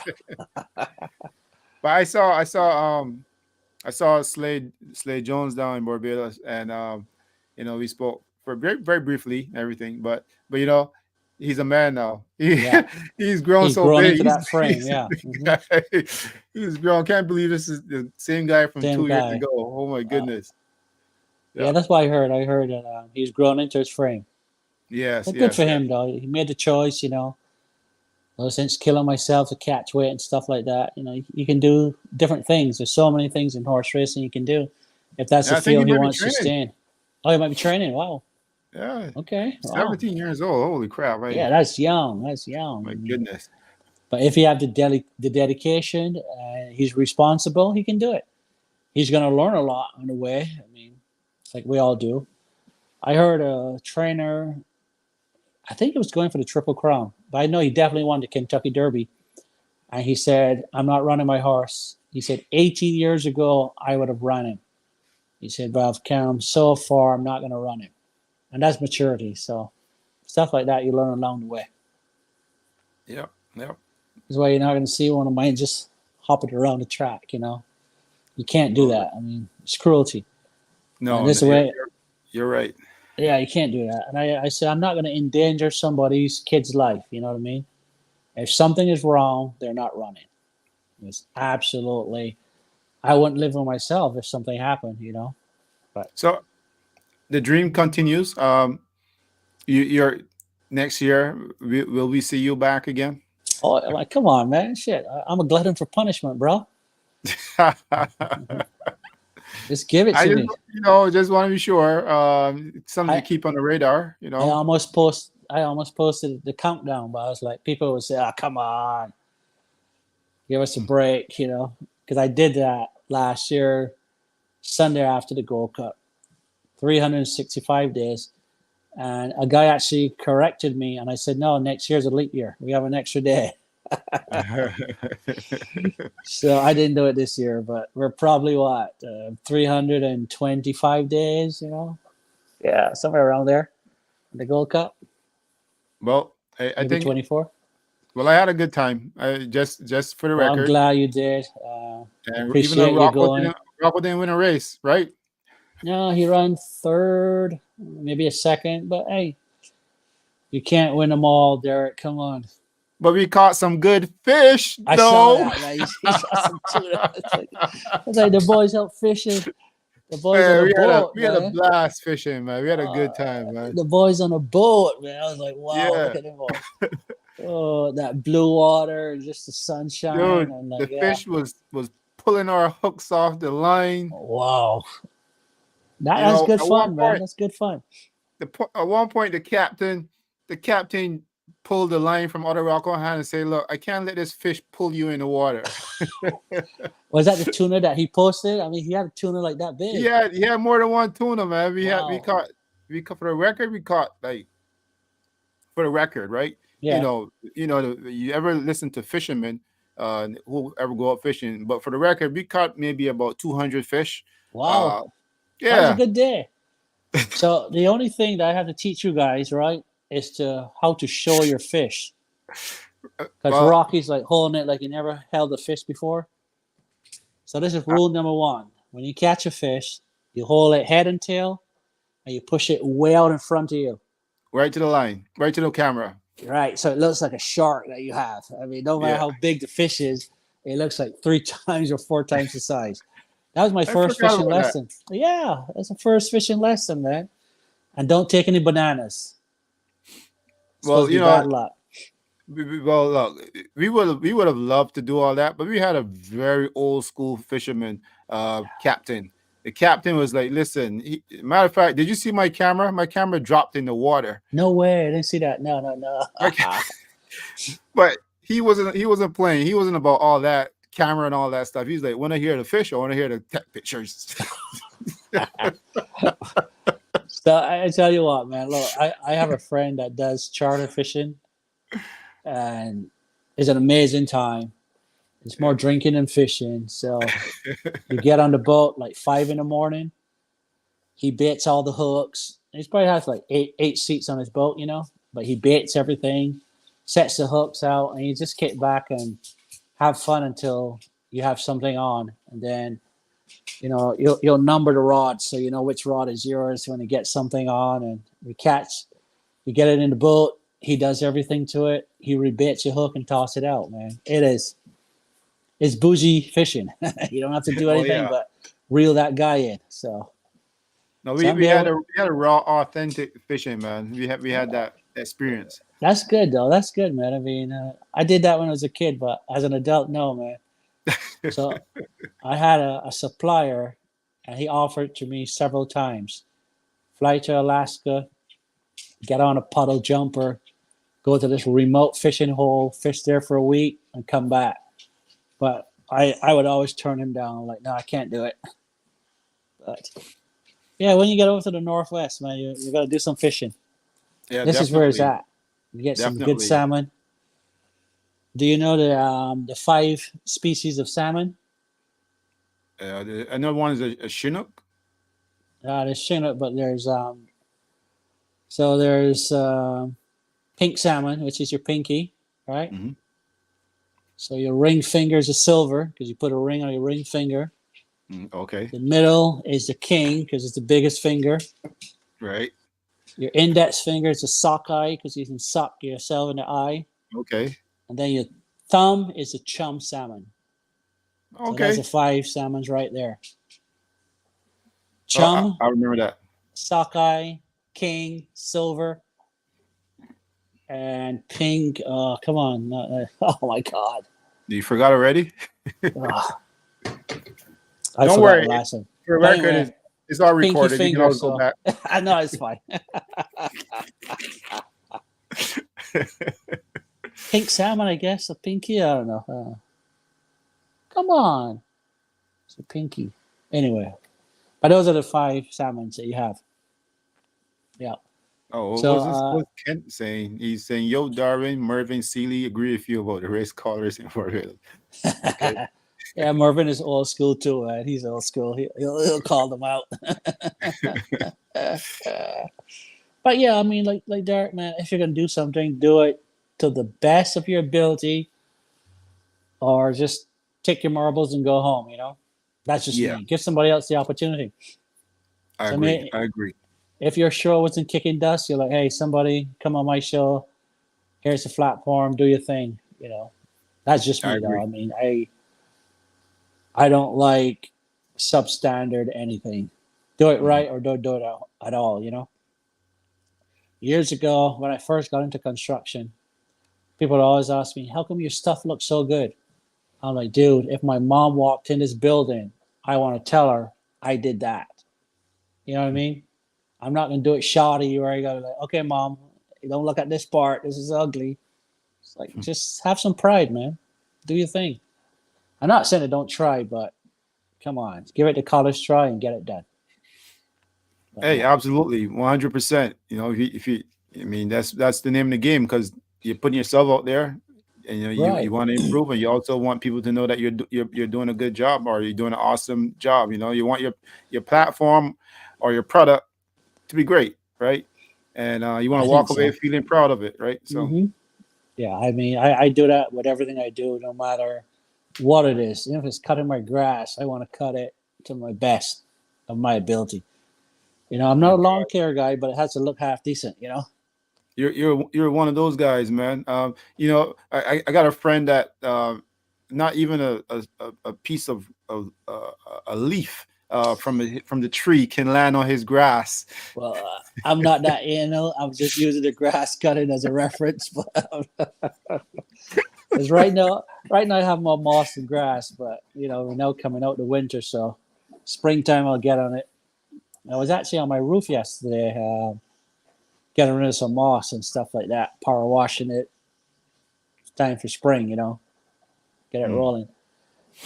But I saw Slade Jones down in Barbados, and we spoke for very briefly everything, but he's a man now. Yeah, He's grown he's so grown big. into that frame. Yeah, He's grown. Can't believe this is the same guy from same 2 years guy. ago. Oh my goodness. Yeah, Yeah. that's what I heard. I heard that he's grown into his frame. Yes. But good Yes. for Yes. him, though. He made the choice. No sense killing myself to catch weight and stuff like that. You can do different things. There's so many things in horse racing you can do if that's And the I think he field he might be wants to training. stay in. Oh, he might be training. Wow. Yeah. Okay. Wow. 17 years old. Holy crap! Yeah, that's young. That's young. My I mean, goodness. but if you have the dedication, he's responsible. He can do it. He's going to learn a lot on the way. I mean, it's like we all do. I heard a trainer. I think he was going for the Triple Crown, but I know he definitely won the Kentucky Derby. And he said, "I'm not running my horse." He said, 18 years ago, I would have run him. He said, "But I've come so far, I'm not going to run him." And that's maturity. So stuff like that you learn along the way. Yep. Yep. That's why you're not going to see one of mine just hopping around the track. You can't do Oh, that. I mean, it's cruelty. And no, this you're, way, you're you're right. yeah, you can't do that. And I said, I'm not going to endanger somebody's kid's life. You know what I mean? If something is wrong, they're not running. It's absolutely. I wouldn't live with myself if something happened. But So the dream continues. You're next year. Will we see you back again? oh, like, come on, man, shit! I'm a glutton for punishment, bro. I Just give it to just me. just want to be sure. Something to I keep on the radar. I almost posted the countdown, but I was like, people would say, "Ah, come on, give us a break," because I did that last year, Sunday after the Gold Cup, 365 days. And a guy actually corrected me, and I said, "No, next year's a leap year. We have an extra day." So I didn't do it this year, but we're probably 325 days. Yeah, somewhere around there. The Gold Cup, Well, I maybe think. 24. Well, I had a good time. Just for the Well, I'm record, glad you did. and even though Appreciate you going. Rocco didn't win a race, right? No, he ran third, maybe a second, but hey, you can't win them all, Derek. Come on. But we caught some good fish, I saw though. that, man. He shot some tuna. It's like the boys out fishing. The boys on Man, a boat, we had a man. blast fishing, man. We had a Uh, good time, man. the boys on a boat, man. I was like, wow, look Yeah, at them boys. Oh, that blue water, just the sunshine. dude, I'm the like, yeah, fish was pulling our hooks off the line. wow. That's good At one fun, man. point, That's good fun. at one point, the captain pulled the line from other Rocco hand and say, "Look, I can't let this fish pull you in the water." Was that the tuna that he posted? I mean, he had a tuna like that big. He had more than one tuna, man. Wow. We caught for the record. We caught like for the record, right? Yeah. You ever listen to fishermen who ever go out fishing? But for the record, we caught maybe about 200 fish. Wow. That was a Yeah. good day. So the only thing that I have to teach you guys, right, is how to show your fish. Because Well, Rocky's like holding it like he never held a fish before. So this is rule number one. When you catch a fish, you hold it head and tail, and you push it way out in front of you. right to the line, right to the camera. Right. So it looks like a shark that you have. I mean, no matter Yeah. how big the fish is, it looks like 3 times or 4 times the size. That was my I first forgot fishing about that. lesson. Yeah, that's the first fishing lesson, man. And don't take any bananas. It's Well, supposed to be bad luck. well, look, we would have loved to do all that, but we had a very old school fisherman captain. The captain was like, "Listen, matter of fact, did you see my camera? My camera dropped in the water." No way. I didn't see that. No. But he wasn't playing. He wasn't about all that camera and all that stuff. He's like, "When I hear the fish, I want to hear the tech pictures." Stuff So I tell you what, man. Look, I have a friend that does charter fishing, and it's an amazing time. It's more drinking than fishing. So you get on the boat like 5 in the morning. He baits all the hooks. He probably has like eight seats on his boat, you know. But he baits everything, sets the hooks out, and you just kick back and have fun until you have something on, and then you'll number the rods so you know which rod is yours when you get something on, and you catch, you get it in the boat. He does everything to it. He rebaits your hook and toss it out, man. It's bougie fishing. You don't have to do Oh anything yeah. but reel that guy in. So No, we someday, had a raw, authentic fishing, man. We had that experience. that's good though. That's good, man. I mean, I did that when I was a kid, but as an adult, no, man. So I had a supplier, and he offered to me several times. Fly to Alaska, get on a puddle jumper, go to this remote fishing hole, fish there for a week, and come back. But I would always turn him down. Like, no, I can't do it. But yeah, when you get over to the Northwest, man, you got to do some fishing. Yeah, This is where it's definitely, at. You get some good definitely. salmon. Do you know the 5 species of salmon? Another one is a Chinook. There's Chinook, but there's pink salmon, which is your pinky, right? Hmm. So your ring finger is a silver because you put a ring on your ring finger. Okay, The middle is the king because it's the biggest finger. right. Your index finger is a sockeye because you can sock yourself in the eye. Okay, And then your thumb is a chum salmon. So that's the okay. 5 salmons right there. Oh, I, Chum, I remember that. sockeye, king, silver, and pink. Come on. Oh my God. You forgot already? Oh, I Don't forgot the worry. last one. For But record, anyway, it's all pinky recorded. You can finger. always go So back. I know it's fine. Pink salmon, I guess. A pinky. I don't know. Come on. It's a pinky. Anyway, but those are the 5 salmons that you have. Yeah. Oh, what So was this? What's Kent saying? He's saying, "Yo, Darwin, Mervin, Seeley, agree with you about the race colors in Barbados." Okay. yeah, Marvin is old school too, man. He's old school. He'll call them out. But yeah, I mean, like Derek, man, if you're gonna do something, do it to the best of your ability, or just take your marbles and go home. You know, that's just Yeah, me. Give somebody else the opportunity. I So I agree. mean, I agree. if your show wasn't kicking dust, you're like, hey, somebody come on my show. Here's the platform. Do your thing. You know, that's just I me though. agree. I mean, I don't like substandard anything. Do it Mhm. right or don't do it at all. You know. Years ago, when I first got into construction, people would always ask me, "How come your stuff looks so good?" I'm like, "Dude, if my mom walked in this building, I want to tell her I did that." You know what I mean? I'm not gonna do it shoddy where I go like, "Okay, mom, don't look at this part. This is ugly." It's like just have some pride, man. Do your thing. I'm not saying I don't try, but come on, give it the college try and get it done. But Hey, yeah, absolutely, 100%. If you, I mean, that's the name of the game because you're putting yourself out there, and you right. want to improve, and you also want people to know that you're doing a good job or you're doing an awesome job. You want your platform or your product to be great, right? And you want I to think walk away so. feeling proud of it, right? So Hmm. Yeah, I mean, I do that with everything I do, no matter what it is. If it's cutting my grass, I want to cut it to my best of my ability. I'm not a lawn care guy, but it has to look half decent. you're one of those guys, man. I got a friend that not even a piece of a leaf from the tree can land on his grass. Well, I'm not that anal. I'm just using the grass cutting as a reference, but because right now I have more moss than grass. But we're now coming out the winter, so springtime I'll get on it. I was actually on my roof yesterday, getting rid of some moss and stuff like that, power washing it. It's time for spring, get it Mm. rolling.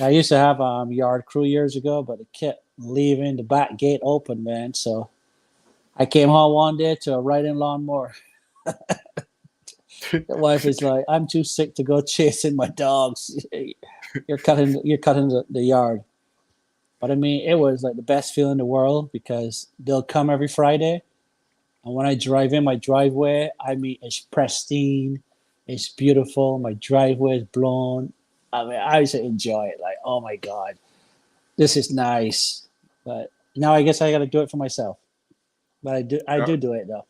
I used to have yard crew years ago, but it kept leaving the back gate open, man. So I came home one day to a riding lawnmower. The wife is like, "I'm too sick to go chasing my dogs. You're cutting the yard." But I mean, it was like the best feeling in the world because they'll come every Friday, and when I drive in my driveway, I mean, it's pristine, it's beautiful. My driveway is blown. I mean, I just enjoy it. Like, oh my god, this is nice. But now I guess I got to do it for myself. But I do it though.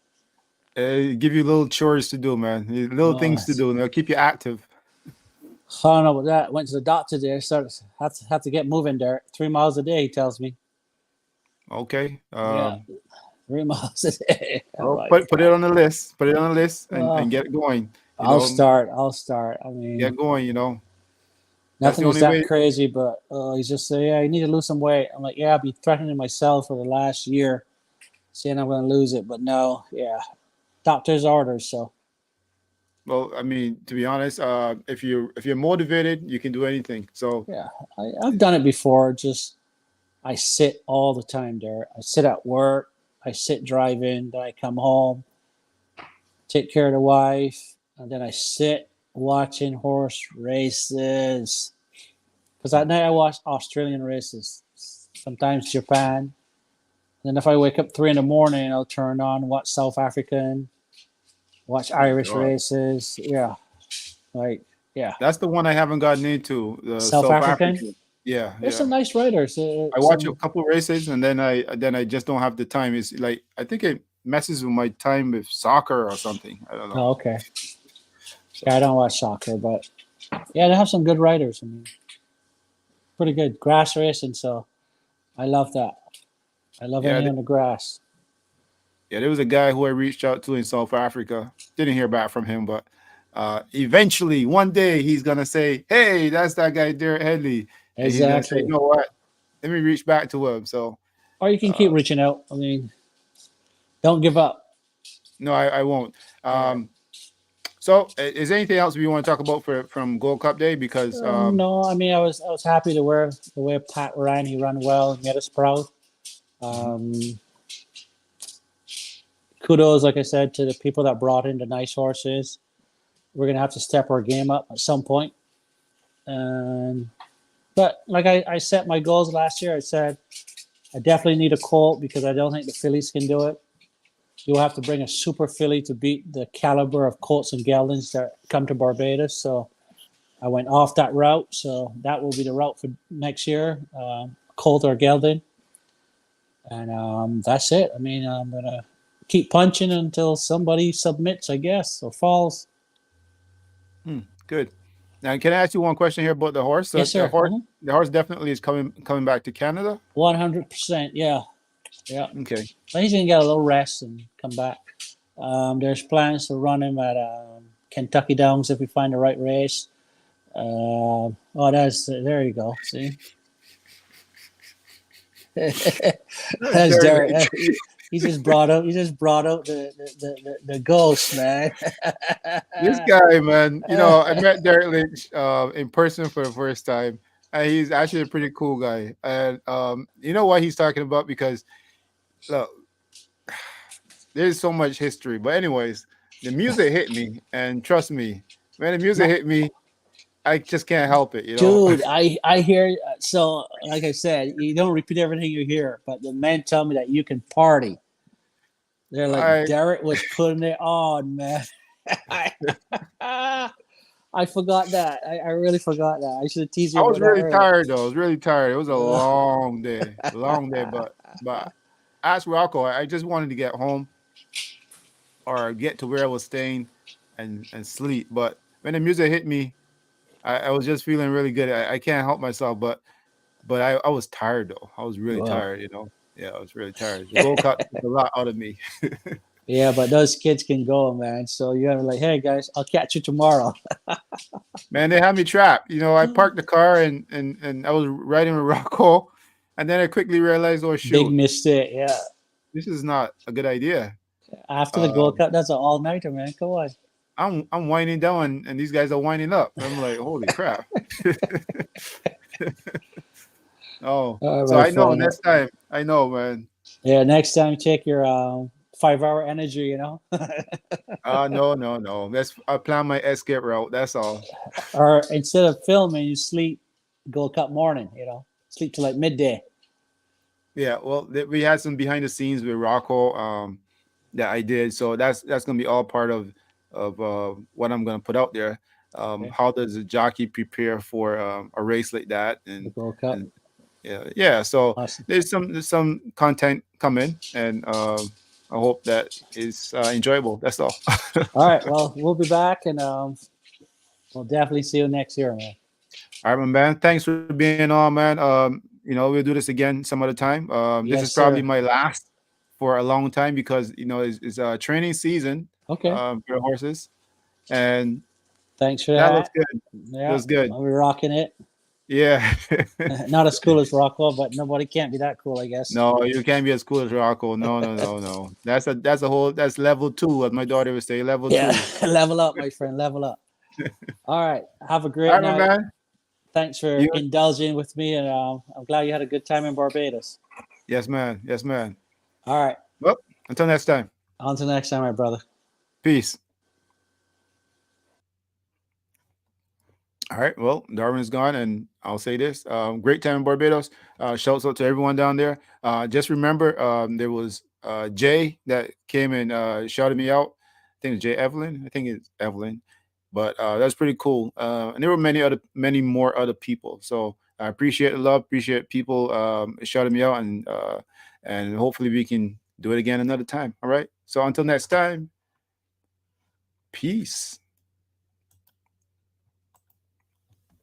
Give you little chores to do, man. Little Oh, things to do, and they'll keep you active. I don't know about that. Went to the doctor there. Started have to get moving there. 3 miles a day, he tells me. Okay. Yeah, 3 miles a day. I'm Well, like, put it on the list. Put it on the list and oh, get it going. You I'll know, start. I'll start. I mean, get going. You know, that's nothing the is only that way. crazy, but he's just saying, yeah, you need to lose some weight. I'm like, yeah, I've been threatening myself for the last year, saying I'm going to lose it, but no, yeah, doctor's orders. So Well, I mean, to be honest, if you're motivated, you can do anything. So yeah, I've done it before. Just I sit all the time there. I sit at work. I sit driving. Then I come home, take care of the wife, and then I sit watching horse races. Because at night I watch Australian races, sometimes Japan. Then if I wake up 3 in the morning, I'll turn on watch South African, watch oh my Irish god, races. Yeah, like yeah, that's the one I haven't gotten into. The South South African. African. Yeah, There's some yeah. nice riders. I watch a Some couple races and then I just don't have the time. It's like I think it messes with my time with soccer or something. I don't know. oh, okay. Yeah, I So don't watch soccer, but yeah, they have some good riders. I mean, pretty good grass racing. So I love that. I love yeah, anything on the grass. yeah. There was a guy who I reached out to in South Africa. Didn't hear back from him, but eventually one day he's gonna say, "Hey, that's that guy, Derek Headley," and he's gonna say, "You Exactly. know what? Let me reach back to him." So Or you can uh, keep reaching out. I mean, don't give up. no, I won't. Yeah. So is there anything else we want to talk about from Gold Cup Day? Because No, I mean, I was happy to wear the way Pat ran. He ran well, made us proud. mhm. Um, Kudos, like I said, to the people that brought in the nice horses. We're gonna have to step our game up at some point. And but like I set my goals last year. I said I definitely need a colt because I don't think the fillies can do it. You'll have to bring a super filly to beat the caliber of colts and geldings that come to Barbados. So I went off that route. So that will be the route for next year, colt or gelding. And that's it. I mean, I'm gonna keep punching until somebody submits, I guess, or falls. Good. Now, can I ask you one question here about the horse? So Yes, sir. the horse definitely is coming back to Canada. 100%. Yeah, yeah. Okay. But he's gonna get a little rest and come back. There's plans to run him at Kentucky Downs if we find the right race. Oh, that's there. You go. See, that's Derek Derek. Lynch. He just brought out. He just brought out the ghost, man. This guy, man. You know, I met Derek Lynch in person for the first time, and he's actually a pretty cool guy. And you know what he's talking about because look, there's so much history. But anyways, the music hit me, and trust me, when the music hit me, I just can't help it. You know. Dude, I hear. So, like I said, you don't repeat everything you hear, but the men tell me that you can party. They're like I Derek was putting it on, man. I forgot that. I really forgot that. I should have teased I you was about that really earlier. tired though. I was really tired. It was a long day. But as Rocco, I just wanted to get home or get to where I was staying and sleep. But when the music hit me, I was just feeling really good. I can't help myself, but I was tired though. I was really Wow. tired. You know. Yeah, I was really tired. The Gold Cup took a lot out of me. Yeah, but those kids can go, man. So you gotta be like, hey guys, I'll catch you tomorrow. Man, they had me trapped. You know, I parked the car and I was riding with Rocco, and then I quickly realized, oh Big shoot, mistake. Yeah. this is not a good idea. After the Gold Um, Cup, that's an all nighter, man. Come on. I'm winding down and these guys are winding up. I'm like, holy crap. Oh, All so right, I know friend. next time. I know, man. Yeah, next time check your 5 hour energy, you know. No, no, no. I plan my escape route. That's all. Or instead of filming, you sleep, go cut morning, you know, sleep till like midday. Yeah. Well, we had some behind the scenes with Rocco that I did. So that's gonna be all part of what I'm gonna put out there. Okay, How does a jockey prepare for a race like that? the Gold Cup. And yeah, yeah. So Awesome. there's some content coming, and I hope that is enjoyable. That's all. All right, well, we'll be back, and we'll definitely see you next year, man. All right, my man. Thanks for being on, man. We'll do this again some other time. This is Yes, probably sir. my last for a long time because it's training season Okay, for the horses, and thanks for that looks that. good. Yeah, Looks good. I'll be rocking it. Yeah. Not as cool as Rocco, but nobody can't be that cool, I guess. No, you can't be as cool as Rocco. No, no, no, no. That's level two, as my daughter would say, level Yeah, two. level up, my friend, level up. All right, have a All great right, my night. man. Thanks for You, indulging with me, and I'm glad you had a good time in Barbados. yes, man. Yes, man. All right, Well, until next time. on to the next time, my brother. Peace. All right. Well, Darwin is gone, and I'll say this: great time in Barbados. Shouts out to everyone down there. Just remember, there was Jay that came and shouted me out. I think it's Jay Evelyn. I think it's Evelyn, but that's pretty cool. And there were many more other people. So I appreciate the love. Appreciate people shouting me out, and hopefully we can do it again another time. All right. So until next time, peace.